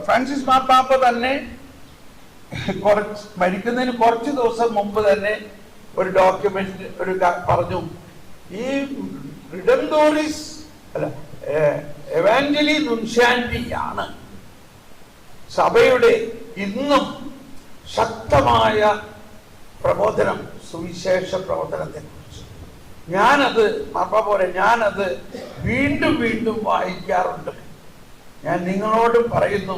S1: ഫ്രാൻസിസ് മാർപ്പാപ്പ തന്നെ മരിക്കുന്നതിന് കുറച്ച് ദിവസം മുമ്പ് തന്നെ ഒരു ഡോക്യുമെന്റ് പറഞ്ഞു. ഈ റിഡംഡോറിസ് അല്ല, എവാഞ്ചലി നുൻഷാൻഡിയാണ് സഭയുടെ ഇന്നും ശക്തമായ പ്രബോധനം, സുവിശേഷ പ്രവർത്തനത്തെ കുറിച്ച്. ഞാനത് വീണ്ടും വീണ്ടും വായിക്കാറുണ്ട്. ഞാൻ നിങ്ങളോട് പറയുന്നു,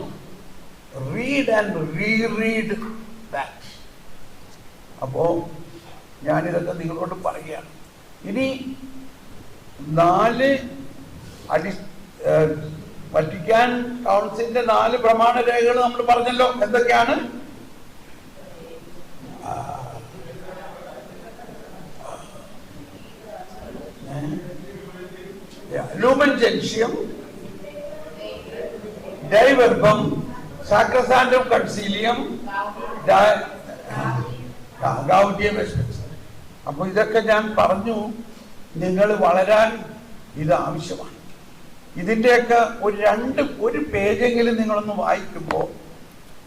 S1: റീഡ് ആൻഡ് റീറീഡ് ദാറ്റ്. അപ്പോ ഞാനിതൊക്കെ നിങ്ങളോട് പറയുകയാണ്. ഇനി 4 വത്തിക്കാൻ കൗൺസിലിന്റെ 4 പ്രമാണ രേഖകൾ നമ്മൾ പറഞ്ഞല്ലോ. എന്തൊക്കെയാണ്? ലൂമൻ ജെൻഷ്യം, ഡൈവർബം, സാക്രസാൻഡം കൺസീലിയം, ഗൗഡിയം എസ്പെൻസർ. അപ്പൊ ഇതൊക്കെ ഞാൻ പറഞ്ഞു. നിങ്ങൾ വളരാൻ ഇത് ആവശ്യമാണ്. ഇതിന്റെയൊക്കെ ഒരു പേജെങ്കിലും നിങ്ങളൊന്ന് വായിക്കുമ്പോൾ,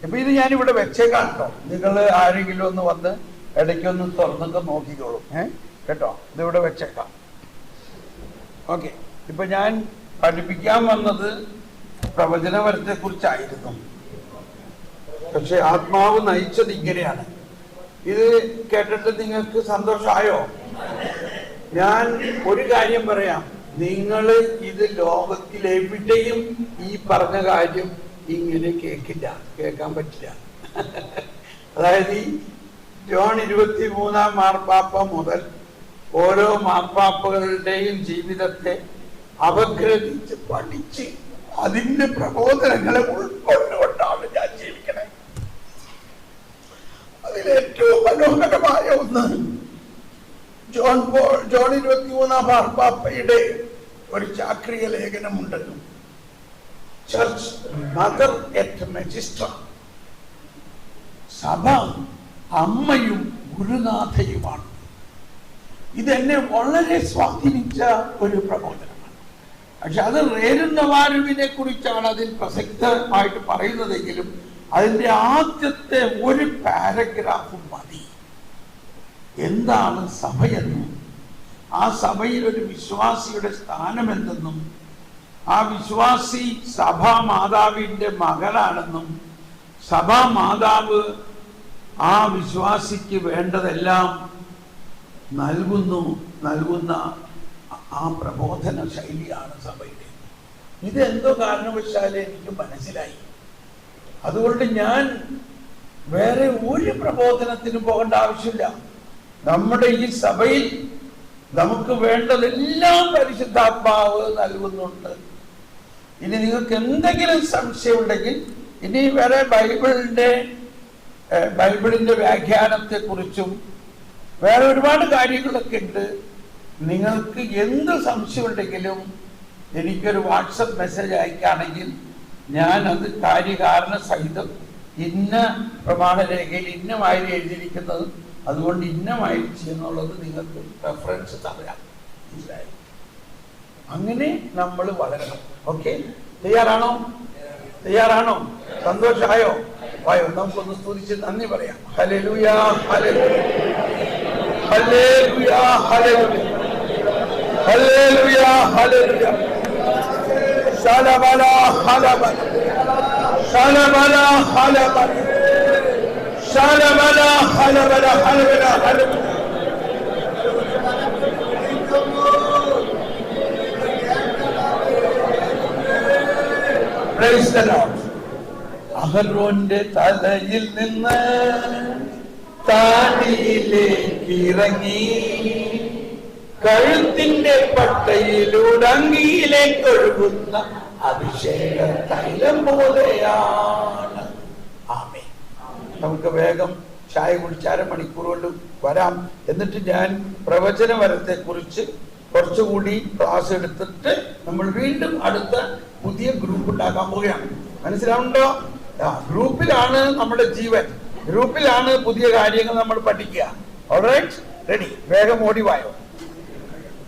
S1: ഇപ്പൊ ഇത് ഞാനിവിടെ വെച്ചേക്കാം കേട്ടോ. നിങ്ങൾ ആരെങ്കിലും ഒന്ന് വന്ന് ഇടയ്ക്കൊന്ന് തുറന്നൊക്കെ നോക്കിക്കോളും. കേട്ടോ, ഇതിവിടെ വെച്ചേക്കാം. ഓക്കെ, ഇപ്പൊ ഞാൻ പഠിപ്പിക്കാൻ വന്നത് പ്രവചനപരത്തെ കുറിച്ചായിരുന്നു. പക്ഷെ ആത്മാവ് നയിച്ചത് ഇങ്ങനെയാണ്. ഇത് കേട്ടിട്ട് നിങ്ങൾക്ക് സന്തോഷമായോ? ഞാൻ ഒരു കാര്യം പറയാം. നിങ്ങൾ ഇത് ലോകത്തിലെവിടെയും ഈ പറഞ്ഞ കാര്യം ഇങ്ങനെ കേൾക്കാൻ പറ്റില്ല. അതായത് ഈ ജോൺ 23-ാം മാർപ്പാപ്പ മുതൽ ഓരോ മാർപ്പാപ്പകളുടെയും ജീവിതത്തെ അപഗ്രഥിച്ച് പഠിച്ച് അതിന്റെ പ്രബോധനങ്ങളെ ഉൾക്കൊണ്ടുകൊണ്ടാണ് ഞാൻ ജീവിക്കണേ. അതിലേറ്റവും മനോഹരമായ ഒന്ന് ജോൺ 23-ാം മാർപ്പാപ്പയുടെ ഒരു ചാക്രിക ലേഖനമുണ്ട്. ചർച്ച് മദർ എറ്റ് മജിസ്ട്ര, സഭ അമ്മയും ഗുരുനാഥയുമാണ്. ഇതെന്നെ വളരെ സ്വാധീനിച്ച ഒരു പ്രബോധനമാണ്. പക്ഷെ അത് റേരുന്നവാരുവിനെ കുറിച്ചാണ് അതിൽ പ്രസക്തമായിട്ട് പറയുന്നതെങ്കിലും അതിന്റെ ആദ്യത്തെ ഒരു പാരഗ്രാഫ് മതി. എന്താണ് സഭയെന്നും ആ സഭയിൽ ഒരു വിശ്വാസിയുടെ സ്ഥാനം എന്തെന്നും ആ വിശ്വാസി സഭാ മാതാവിന്റെ മകളാണെന്നും സഭാ മാതാവ് ആ വിശ്വാസിക്ക് വേണ്ടതെല്ലാം നൽകുന്ന ആ പ്രബോധന ശൈലിയാണ് സഭയുടെ. ഇതെന്തോ കാരണവശാൽ എനിക്ക് മനസ്സിലായി. അതുകൊണ്ട് ഞാൻ വേറെ ഒരു പ്രബോധനത്തിനും പോകേണ്ട ആവശ്യമില്ല. നമ്മുടെ ഈ സഭയിൽ നമുക്ക് വേണ്ടതെല്ലാം പരിശുദ്ധാത്മാവ് നൽകുന്നുണ്ട്. ഇനി നിങ്ങൾക്ക് എന്തെങ്കിലും സംശയം ഉണ്ടെങ്കിൽ, ഇനി വേറെ ബൈബിളിന്റെ വ്യാഖ്യാനത്തെ കുറിച്ചും വേറെ ഒരുപാട് കാര്യങ്ങളൊക്കെ ഉണ്ട്. നിങ്ങൾക്ക് എന്ത് സംശയം ഉണ്ടെങ്കിലും എനിക്കൊരു വാട്സപ്പ് മെസ്സേജ് അയക്കുകയാണെങ്കിൽ ഞാൻ അത് കാര്യകാരണ സഹിതം ഇന്ന പ്രമാണരേഖയിൽ ഇന്നമായി എഴുതിയിരിക്കുന്നത്, അതുകൊണ്ട് ഇന്നമായി ചെയ്യുന്നുള്ളത് നിങ്ങൾക്ക് റെഫറൻസ് തരാം. മനസ്സിലായി? അങ്ങനെ നമ്മൾ വളരണം. ഓക്കെ, തയ്യാറാണോ? സന്തോഷമായോ? വായോ, നമുക്കൊന്ന് സ്തുതിച്ച് നന്ദി പറയാം. Hallelujah, hallelujah, hallelujah, hallelujah, hallelujah, hallelujah. ശലബല ഹലബല, ശലബല ഹലബല, ശലബല ഹലബല, ഹലബല ഹലബല. Praise the Lord. അഹരോന്റെ തലയിൽ നിന്ന് താടിയിലേക്ക് ഇറങ്ങി കഴുത്തിന്റെ പട്ടയിലൂടെ അങ്കിയിലേക്ക് ഒഴുകുന്ന അഭിഷേക തൈലം പോലെയാണ്. ആമേൻ. നമുക്ക് വേഗം ചായ കുടിച്ച് 1/2 മണിക്കൂർ കൊണ്ട് വരാം. എന്നിട്ട് ഞാൻ പ്രവചനവരത്തെ കുറിച്ച് കുറച്ചുകൂടി ക്ലാസ് എടുത്തിട്ട് നമ്മൾ വീണ്ടും അടുത്ത പുതിയ ഗ്രൂപ്പ് ഉണ്ടാക്കാൻ പോവുകയാണ്. മനസ്സിലാവുണ്ടോ? ഗ്രൂപ്പിലാണ് നമ്മുടെ ജീവൻ, ഗ്രൂപ്പിലാണ് പുതിയ കാര്യങ്ങൾ നമ്മൾ പഠിക്കുക. Alright, ready? വേഗം ഓടി വായോ.